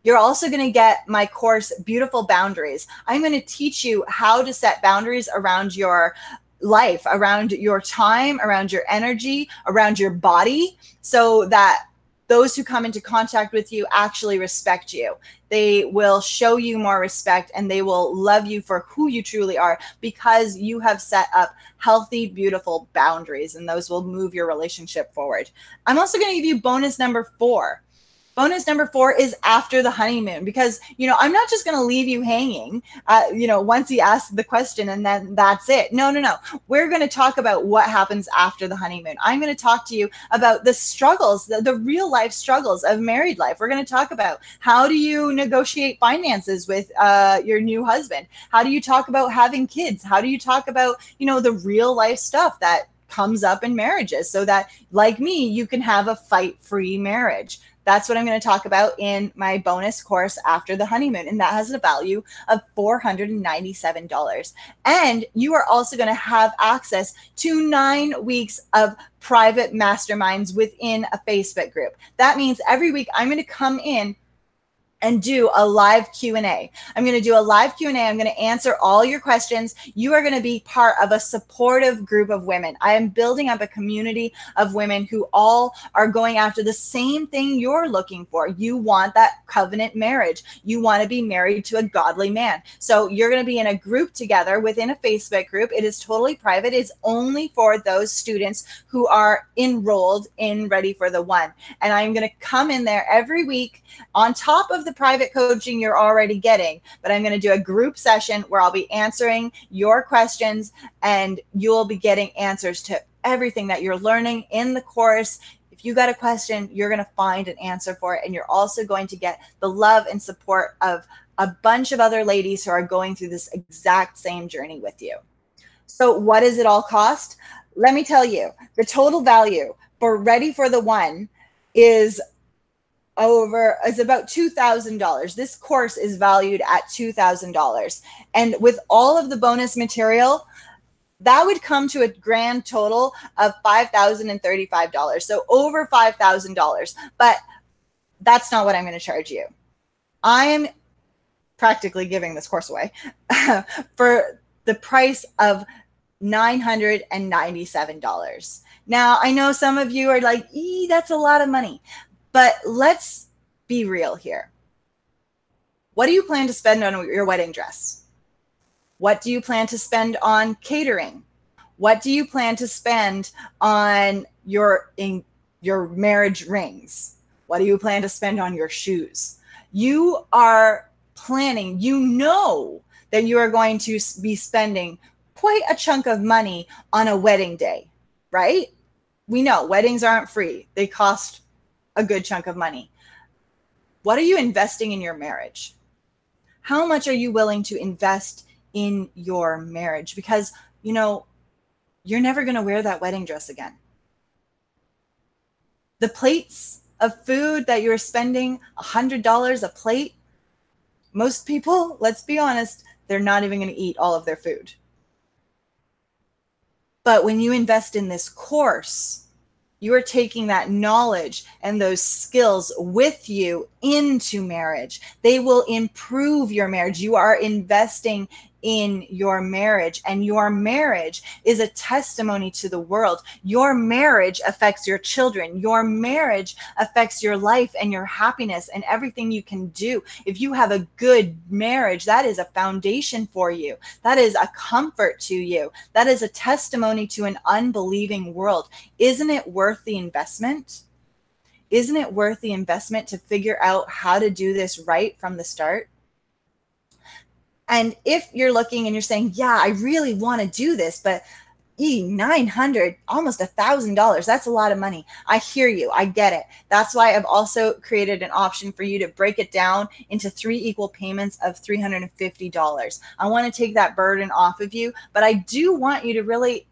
You're also going to get my course, Beautiful Boundaries. I'm going to teach you how to set boundaries around your life, around your time, around your energy, around your body, so that those who come into contact with you actually respect you. They will show you more respect and they will love you for who you truly are because you have set up healthy, beautiful boundaries, and those will move your relationship forward. I'm also going to give you bonus number 4. Bonus number 4 is after the honeymoon, because, I'm not just going to leave you hanging, once you ask the question and then that's it. No. We're going to talk about what happens after the honeymoon. I'm going to talk to you about the struggles, the real life struggles of married life. We're going to talk about how do you negotiate finances with your new husband? How do you talk about having kids? How do you talk about, the real life stuff that comes up in marriages so that, like me, you can have a fight-free marriage? That's what I'm going to talk about in my bonus course, After the Honeymoon, and that has a value of $497. And you are also going to have access to 9 weeks of private masterminds within a Facebook group. That means every week I'm going to come in and do a live Q&A. I'm going to do a live Q&A. I'm going to answer all your questions. You are going to be part of a supportive group of women. I am building up a community of women who all are going after the same thing you're looking for. You want that covenant marriage. You want to be married to a godly man. So you're going to be in a group together within a Facebook group. It is totally private. It's only for those students who are enrolled in Ready for the One. And I'm going to come in there every week on top of the private coaching you're already getting, but I'm going to do a group session where I'll be answering your questions and you'll be getting answers to everything that you're learning in the course. If you got a question, you're going to find an answer for it. And you're also going to get the love and support of a bunch of other ladies who are going through this exact same journey with you. So what does it all cost? Let me tell you, the total value for Ready for the One is about $2,000. This course is valued at $2,000. And with all of the bonus material, that would come to a grand total of $5,035. So over $5,000. But that's not what I'm going to charge you. I am practically giving this course away for the price of $997. Now, I know some of you are like, that's a lot of money, but let's be real here. What do you plan to spend on your wedding dress? What do you plan to spend on catering? What do you plan to spend on your marriage rings? What do you plan to spend on your shoes? You are planning, you know that you are going to be spending quite a chunk of money on a wedding day, right? We know weddings aren't free. They cost a good chunk of money. What are you investing in your marriage? How much are you willing to invest in your marriage? Because, you know, you're never going to wear that wedding dress again. The plates of food that you're spending $100 a plate, most people, let's be honest, they're not even going to eat all of their food. But when you invest in this course, you are taking that knowledge and those skills with you into marriage. They will improve your marriage. You are investing in your marriage, and your marriage is a testimony to the world. Your marriage affects your children. Your marriage affects your life and your happiness and everything you can do. If you have a good marriage, that is a foundation for you. That is a comfort to you. That is a testimony to an unbelieving world. Isn't it worth the investment? Isn't it worth the investment to figure out how to do this right from the start? And if you're looking and you're saying, yeah, I really want to do this, but $900, almost $1,000, that's a lot of money. I hear you. I get it. That's why I've also created an option for you to break it down into 3 equal payments of $350. I want to take that burden off of you, but I do want you to really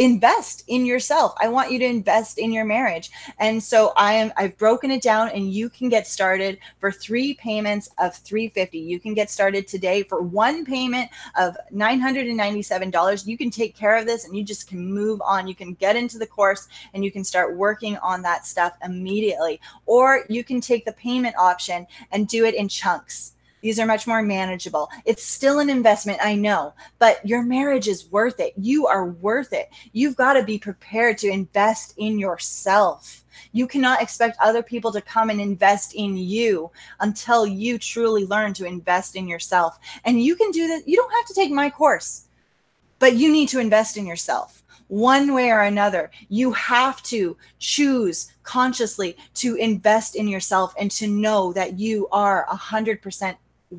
invest in yourself. I want you to invest in your marriage. And so I've broken it down, and you can get started for 3 payments of $350. You can get started today for 1 payment of $997. You can take care of this and you just can move on. You can get into the course and you can start working on that stuff immediately. Or you can take the payment option and do it in chunks. These are much more manageable. It's still an investment, I know, but your marriage is worth it. You are worth it. You've got to be prepared to invest in yourself. You cannot expect other people to come and invest in you until you truly learn to invest in yourself. And you can do that. You don't have to take my course, but you need to invest in yourself. One way or another, you have to choose consciously to invest in yourself and to know that you are 100%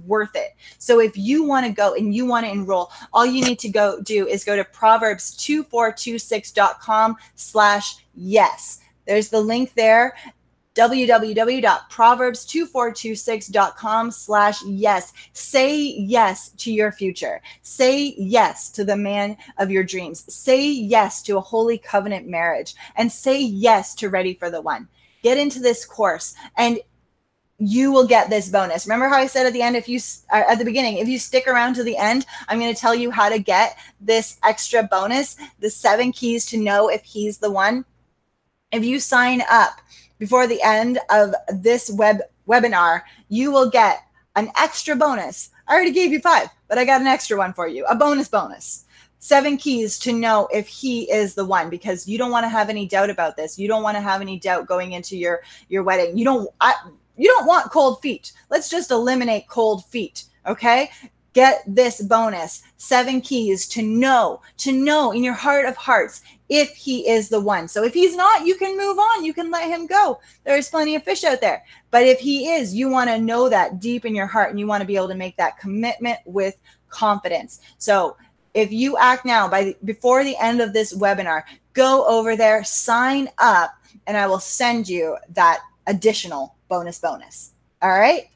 worth it. So if you want to go and you want to enroll, all you need to go do is go to proverbs2426.com/yes. There's the link there, www.proverbs2426.com/yes. Say yes to your future. Say yes to the man of your dreams. Say yes to a holy covenant marriage, and say yes to Ready for the One. Get into this course and you will get this bonus. Remember how I said at the end, at the beginning, if you stick around to the end, I'm going to tell you how to get this extra bonus, the 7 keys to know if he's the one. If you sign up before the end of this webinar, you will get an extra bonus. I already gave you 5, but I got an extra one for you, a bonus. 7 keys to know if he is the one, because you don't want to have any doubt about this. You don't want to have any doubt going into your wedding. You don't want cold feet. Let's just eliminate cold feet, okay? Get this bonus, 7 keys to know in your heart of hearts if he is the one. So if he's not, you can move on. You can let him go. There's plenty of fish out there. But if he is, you want to know that deep in your heart, and you want to be able to make that commitment with confidence. So if you act now, before the end of this webinar, go over there, sign up, and I will send you that additional bonus. All right.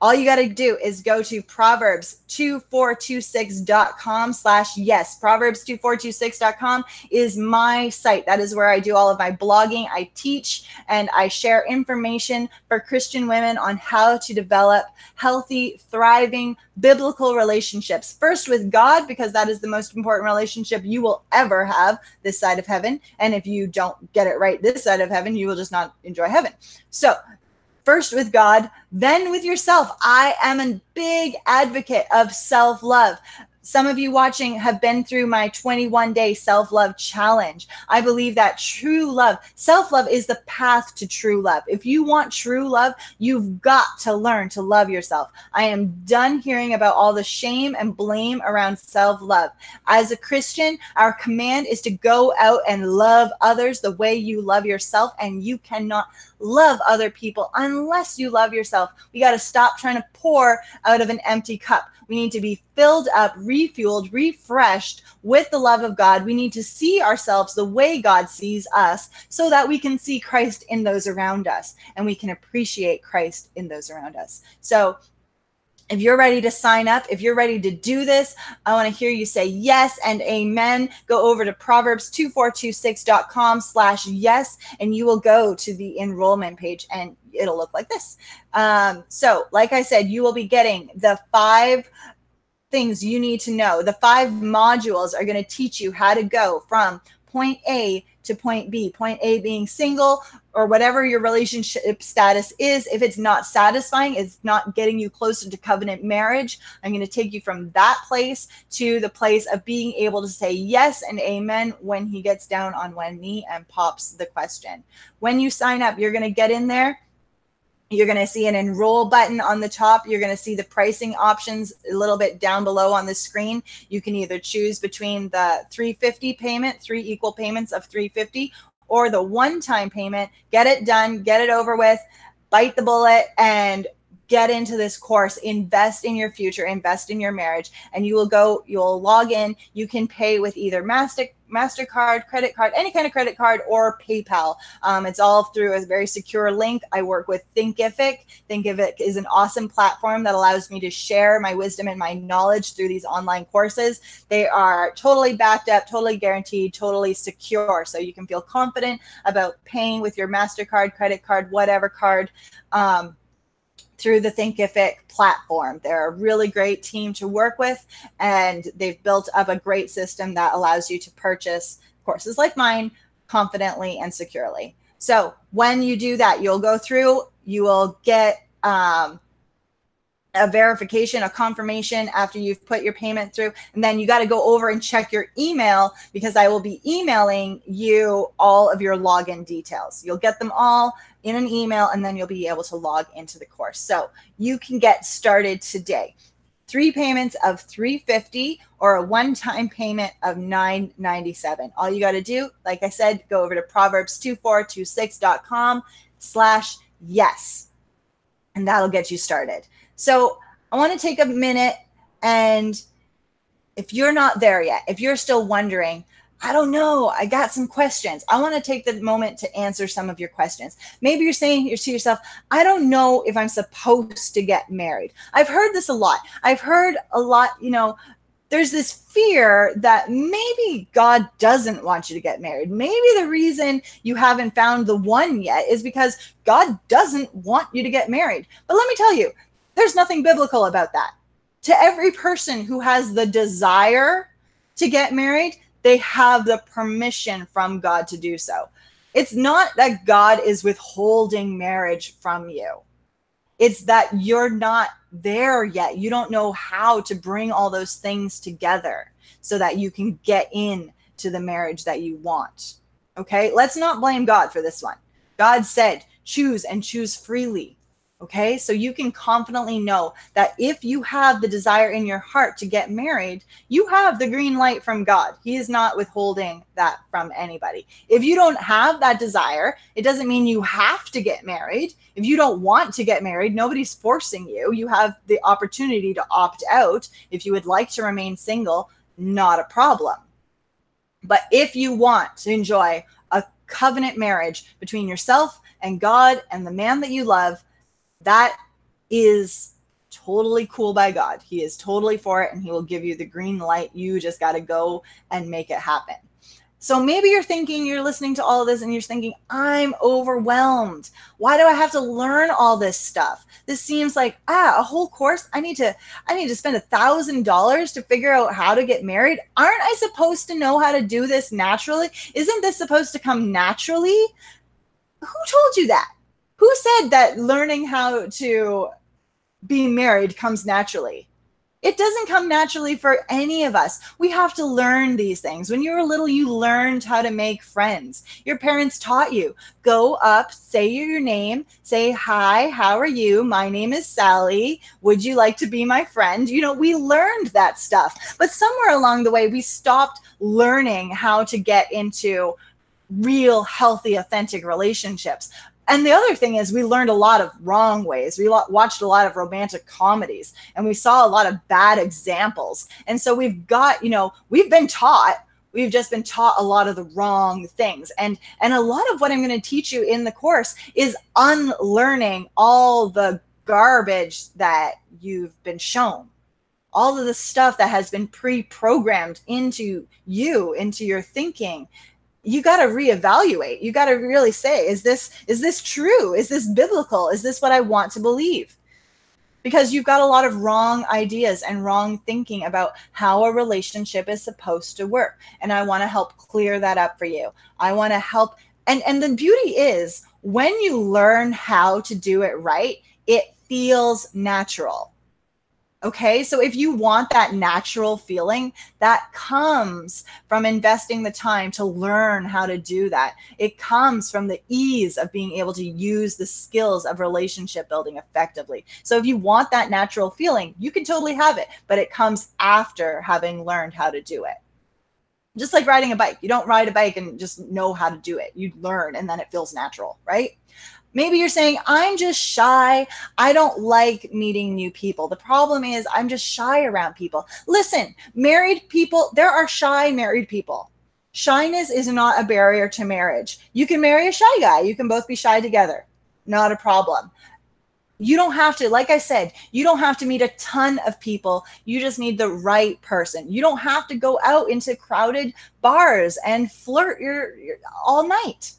All you got to do is go to proverbs2426.com/yes. Proverbs2426.com is my site. That is where I do all of my blogging. I teach and I share information for Christian women on how to develop healthy, thriving, biblical relationships. First with God, because that is the most important relationship you will ever have this side of heaven. And if you don't get it right this side of heaven, you will just not enjoy heaven. So first with God, then with yourself. I am a big advocate of self-love. Some of you watching have been through my 21-day self-love challenge. I believe that true love, self-love is the path to true love. If you want true love, you've got to learn to love yourself. I am done hearing about all the shame and blame around self-love. As a Christian, our command is to go out and love others the way you love yourself, and you cannot love other people unless you love yourself. We got to stop trying to pour out of an empty cup. We need to be filled up, refueled, refreshed with the love of God. We need to see ourselves the way God sees us so that we can see Christ in those around us and we can appreciate Christ in those around us. So if you're ready to sign up, if you're ready to do this, I want to hear you say yes and amen. Go over to proverbs2426.com/yes, and you will go to the enrollment page and it'll look like this. So like I said, you will be getting the 5 things you need to know. The 5 modules are going to teach you how to go from point A to point B. Point A being single or whatever your relationship status is. If it's not satisfying, it's not getting you closer to covenant marriage, I'm going to take you from that place to the place of being able to say yes and amen when he gets down on one knee and pops the question. When you sign up, you're going to get in there. You're going to see an enroll button on the top. You're going to see the pricing options a little bit down below on the screen. You can either choose between the $350 payment, 3 equal payments of $350, or the one-time payment. Get it done, get it over with, bite the bullet, and get into this course. Invest in your future, invest in your marriage, and you'll log in. You can pay with either MasterCard, credit card, any kind of credit card, or PayPal. It's all through a very secure link. I work with Thinkific. Thinkific is an awesome platform that allows me to share my wisdom and my knowledge through these online courses. They are totally backed up, totally guaranteed, totally secure. So you can feel confident about paying with your MasterCard, credit card, whatever card, through the Thinkific platform. They're a really great team to work with, and they've built up a great system that allows you to purchase courses like mine confidently and securely. So when you do that, you'll go through, you will get a verification, a confirmation after you've put your payment through, and then you got to go over and check your email, because I will be emailing you all of your login details. You'll get them all in an email, and then you'll be able to log into the course. So you can get started today. 3 payments of $350 or a one-time payment of $997. All you got to do, like I said, go over to proverbs2426.com/yes, and that'll get you started. So I want to take a minute, and if you're not there yet, if you're still wondering, I don't know, I got some questions, I want to take the moment to answer some of your questions. Maybe you're saying to yourself, I don't know if I'm supposed to get married. I've heard this a lot. I've heard a lot, there's this fear that maybe God doesn't want you to get married. Maybe the reason you haven't found the one yet is because God doesn't want you to get married. But let me tell you, there's nothing biblical about that. To every person who has the desire to get married, they have the permission from God to do so. It's not that God is withholding marriage from you. It's that you're not there yet. You don't know how to bring all those things together so that you can get into the marriage that you want. Okay? Let's not blame God for this one. God said, choose and choose freely. Okay, so you can confidently know that if you have the desire in your heart to get married, you have the green light from God. He is not withholding that from anybody. If you don't have that desire, it doesn't mean you have to get married. If you don't want to get married, nobody's forcing you. You have the opportunity to opt out. If you would like to remain single, not a problem. But if you want to enjoy a covenant marriage between yourself and God and the man that you love, that is totally cool by God. He is totally for it, and he will give you the green light. You just got to go and make it happen. So maybe you're listening to all of this and you're thinking, I'm overwhelmed. Why do I have to learn all this stuff? This seems like, a whole course. I need to spend $1,000 to figure out how to get married. Aren't I supposed to know how to do this naturally? Isn't this supposed to come naturally? Who told you that? Who said that learning how to be married comes naturally? It doesn't come naturally for any of us. We have to learn these things. When you were little, you learned how to make friends. Your parents taught you. Go up, say your name, say, hi, how are you? My name is Sally. Would you like to be my friend? You know, we learned that stuff. But somewhere along the way, we stopped learning how to get into real, healthy, authentic relationships. And the other thing is, we learned a lot of wrong ways. We watched a lot of romantic comedies, and we saw a lot of bad examples. And so we've got, you know, we've been taught, we've just been taught a lot of the wrong things. And a lot of what I'm going to teach you in the course is unlearning all the garbage that you've been shown, all of the stuff that has been pre-programmed into you, into your thinking. You got to reevaluate. You got to really say, is this true? Is this biblical? Is this what I want to believe? Because you've got a lot of wrong ideas and wrong thinking about how a relationship is supposed to work. And I want to help clear that up for you. I want to help. And the beauty is, when you learn how to do it right, it feels natural. Okay, so if you want that natural feeling, that comes from investing the time to learn how to do that. It comes from the ease of being able to use the skills of relationship building effectively. So if you want that natural feeling, you can totally have it, but it comes after having learned how to do it. Just like riding a bike. You don't ride a bike and just know how to do it. You learn, and then it feels natural, right? Maybe you're saying, I'm just shy. I don't like meeting new people. The problem is, I'm just shy around people. Listen, married people, there are shy married people. Shyness is not a barrier to marriage. You can marry a shy guy. You can both be shy together. Not a problem. You don't have to, like I said, you don't have to meet a ton of people. You just need the right person. You don't have to go out into crowded bars and flirt your all night.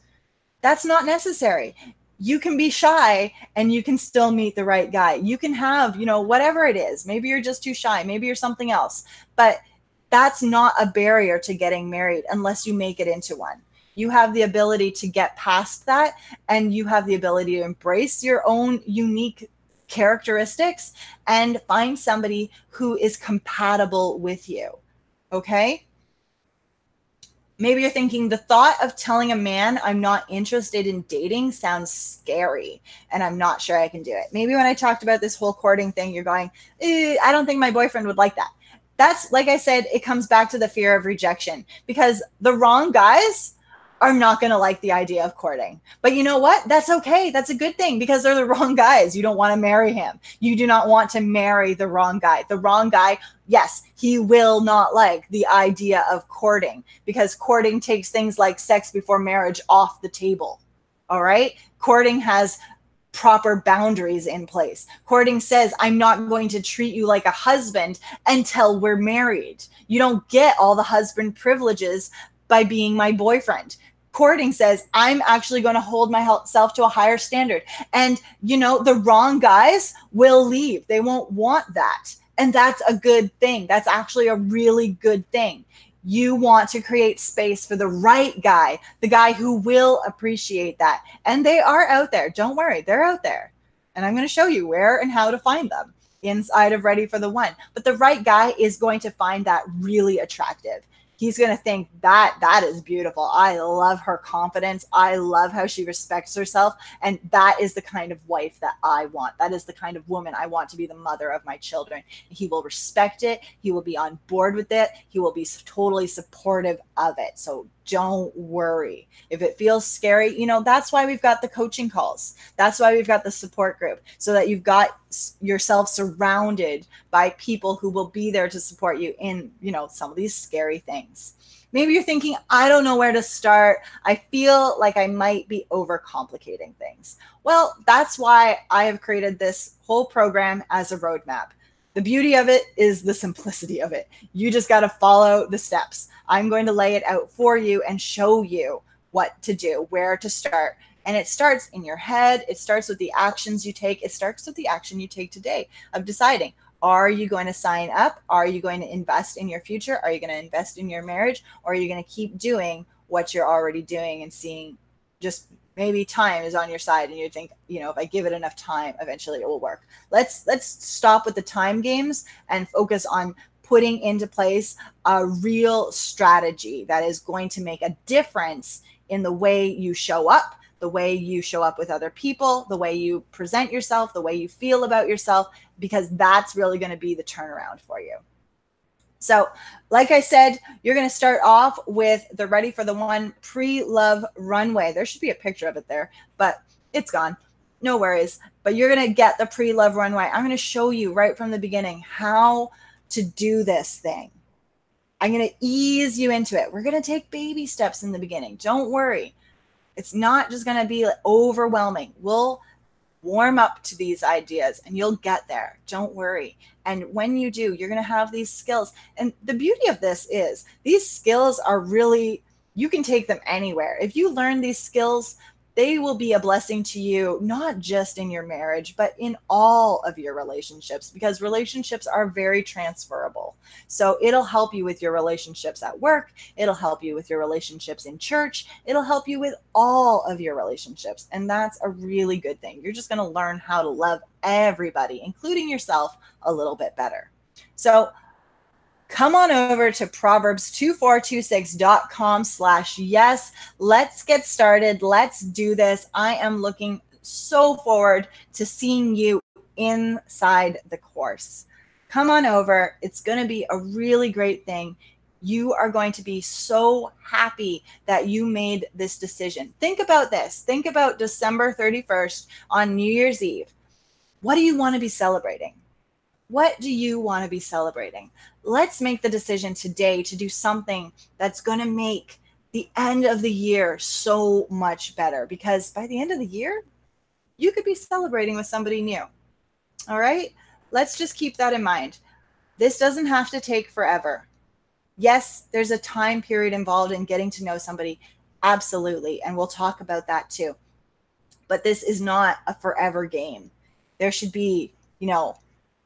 That's not necessary. You can be shy and you can still meet the right guy. You can have, you know, whatever it is. Maybe you're just too shy. Maybe you're something else. But that's not a barrier to getting married unless you make it into one. You have the ability to get past that, and you have the ability to embrace your own unique characteristics and find somebody who is compatible with you. Okay? Maybe you're thinking, the thought of telling a man I'm not interested in dating sounds scary, and I'm not sure I can do it. Maybe when I talked about this whole courting thing, you're going, I don't think my boyfriend would like that. That's, like I said, it comes back to the fear of rejection, because the wrong guys are not going to like the idea of courting. But you know what? That's okay. That's a good thing, because they're the wrong guys. You don't want to marry him. You do not want to marry the wrong guy. The wrong guy, yes, he will not like the idea of courting, because courting takes things like sex before marriage off the table. All right? Courting has proper boundaries in place. Courting says, I'm not going to treat you like a husband until we're married. You don't get all the husband privileges by being my boyfriend. Courting says, I'm actually going to hold myself to a higher standard. And, you know, the wrong guys will leave. They won't want that. And that's a good thing. That's actually a really good thing. You want to create space for the right guy, the guy who will appreciate that. And they are out there. Don't worry, they're out there. And I'm going to show you where and how to find them inside of Ready for the One. But the right guy is going to find that really attractive. He's going to think that is beautiful. I love her confidence. I love how she respects herself. And that is the kind of wife that I want. That is the kind of woman I want to be the mother of my children. He will respect it. He will be on board with it. He will be totally supportive of it. So don't worry. If it feels scary, you know, that's why we've got the coaching calls. That's why we've got the support group, so that you've got yourself surrounded by people who will be there to support you in, you know, some of these scary things. Maybe you're thinking, I don't know where to start. I feel like I might be overcomplicating things. Well, that's why I have created this whole program as a roadmap. The beauty of it is the simplicity of it. You just got to follow the steps. I'm going to lay it out for you and show you what to do, where to start. And it starts in your head. It starts with the actions you take. It starts with the action you take today of deciding, are you going to sign up? Are you going to invest in your future? Are you going to invest in your marriage? Or are you going to keep doing what you're already doing and seeing, just maybe time is on your side and you think, you know, if I give it enough time, eventually it will work. Let's stop with the time games and focus on putting into place a real strategy that is going to make a difference in the way you show up, the way you show up with other people, the way you present yourself, the way you feel about yourself, because that's really going to be the turnaround for you. So, like I said, you're going to start off with the Ready for the One pre-love runway. There should be a picture of it there, but it's gone. No worries. But you're going to get the pre-love runway. I'm going to show you right from the beginning how to do this thing. I'm going to ease you into it. We're going to take baby steps in the beginning. Don't worry. It's not just going to be overwhelming. We'll warm up to these ideas and you'll get there. Don't worry. And when you do, you're going to have these skills. And the beauty of this is these skills are really, you can take them anywhere. If you learn these skills, they will be a blessing to you, not just in your marriage, but in all of your relationships, because relationships are very transferable. So it'll help you with your relationships at work. It'll help you with your relationships in church. It'll help you with all of your relationships. And that's a really good thing. You're just going to learn how to love everybody, including yourself, a little bit better. So come on over to proverbs2426.com/yes. Let's get started. Let's do this. I am looking so forward to seeing you inside the course. Come on over. It's going to be a really great thing. You are going to be so happy that you made this decision. Think about this. Think about December 31st on New Year's Eve. What do you want to be celebrating? What do you want to be celebrating? Let's make the decision today to do something that's going to make the end of the year so much better, because by the end of the year, you could be celebrating with somebody new. All right? Let's just keep that in mind. This doesn't have to take forever. Yes, there's a time period involved in getting to know somebody. Absolutely. And we'll talk about that too. But this is not a forever game. There should be, you know,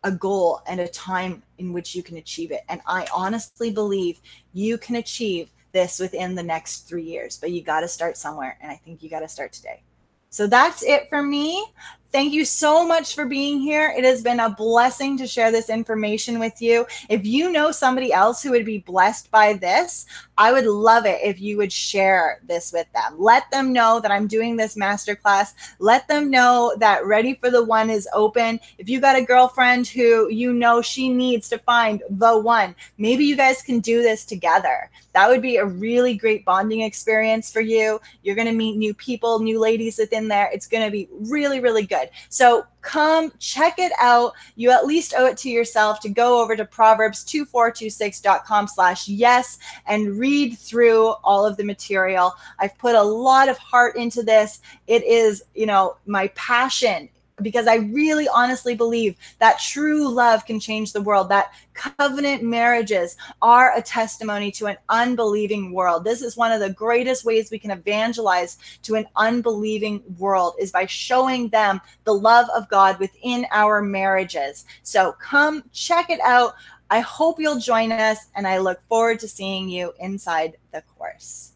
a goal and a time in which you can achieve it. And I honestly believe you can achieve this within the next 3 years, but you got to start somewhere. And I think you got to start today. So that's it for me. Thank you so much for being here. It has been a blessing to share this information with you. If you know somebody else who would be blessed by this, I would love it if you would share this with them. Let them know that I'm doing this masterclass. Let them know that Ready for the One is open. If you got a girlfriend who you know she needs to find the one, maybe you guys can do this together. That would be a really great bonding experience for you. You're going to meet new people, new ladies within there. It's going to be really, really good. So come check it out. You at least owe it to yourself to go over to proverbs2426.com/yes and read through all of the material. I've put a lot of heart into this. It is, you know, my passion, because I really honestly believe that true love can change the world, that covenant marriages are a testimony to an unbelieving world. This is one of the greatest ways we can evangelize to an unbelieving world, is by showing them the love of God within our marriages. So come check it out. I hope you'll join us, and I look forward to seeing you inside the course.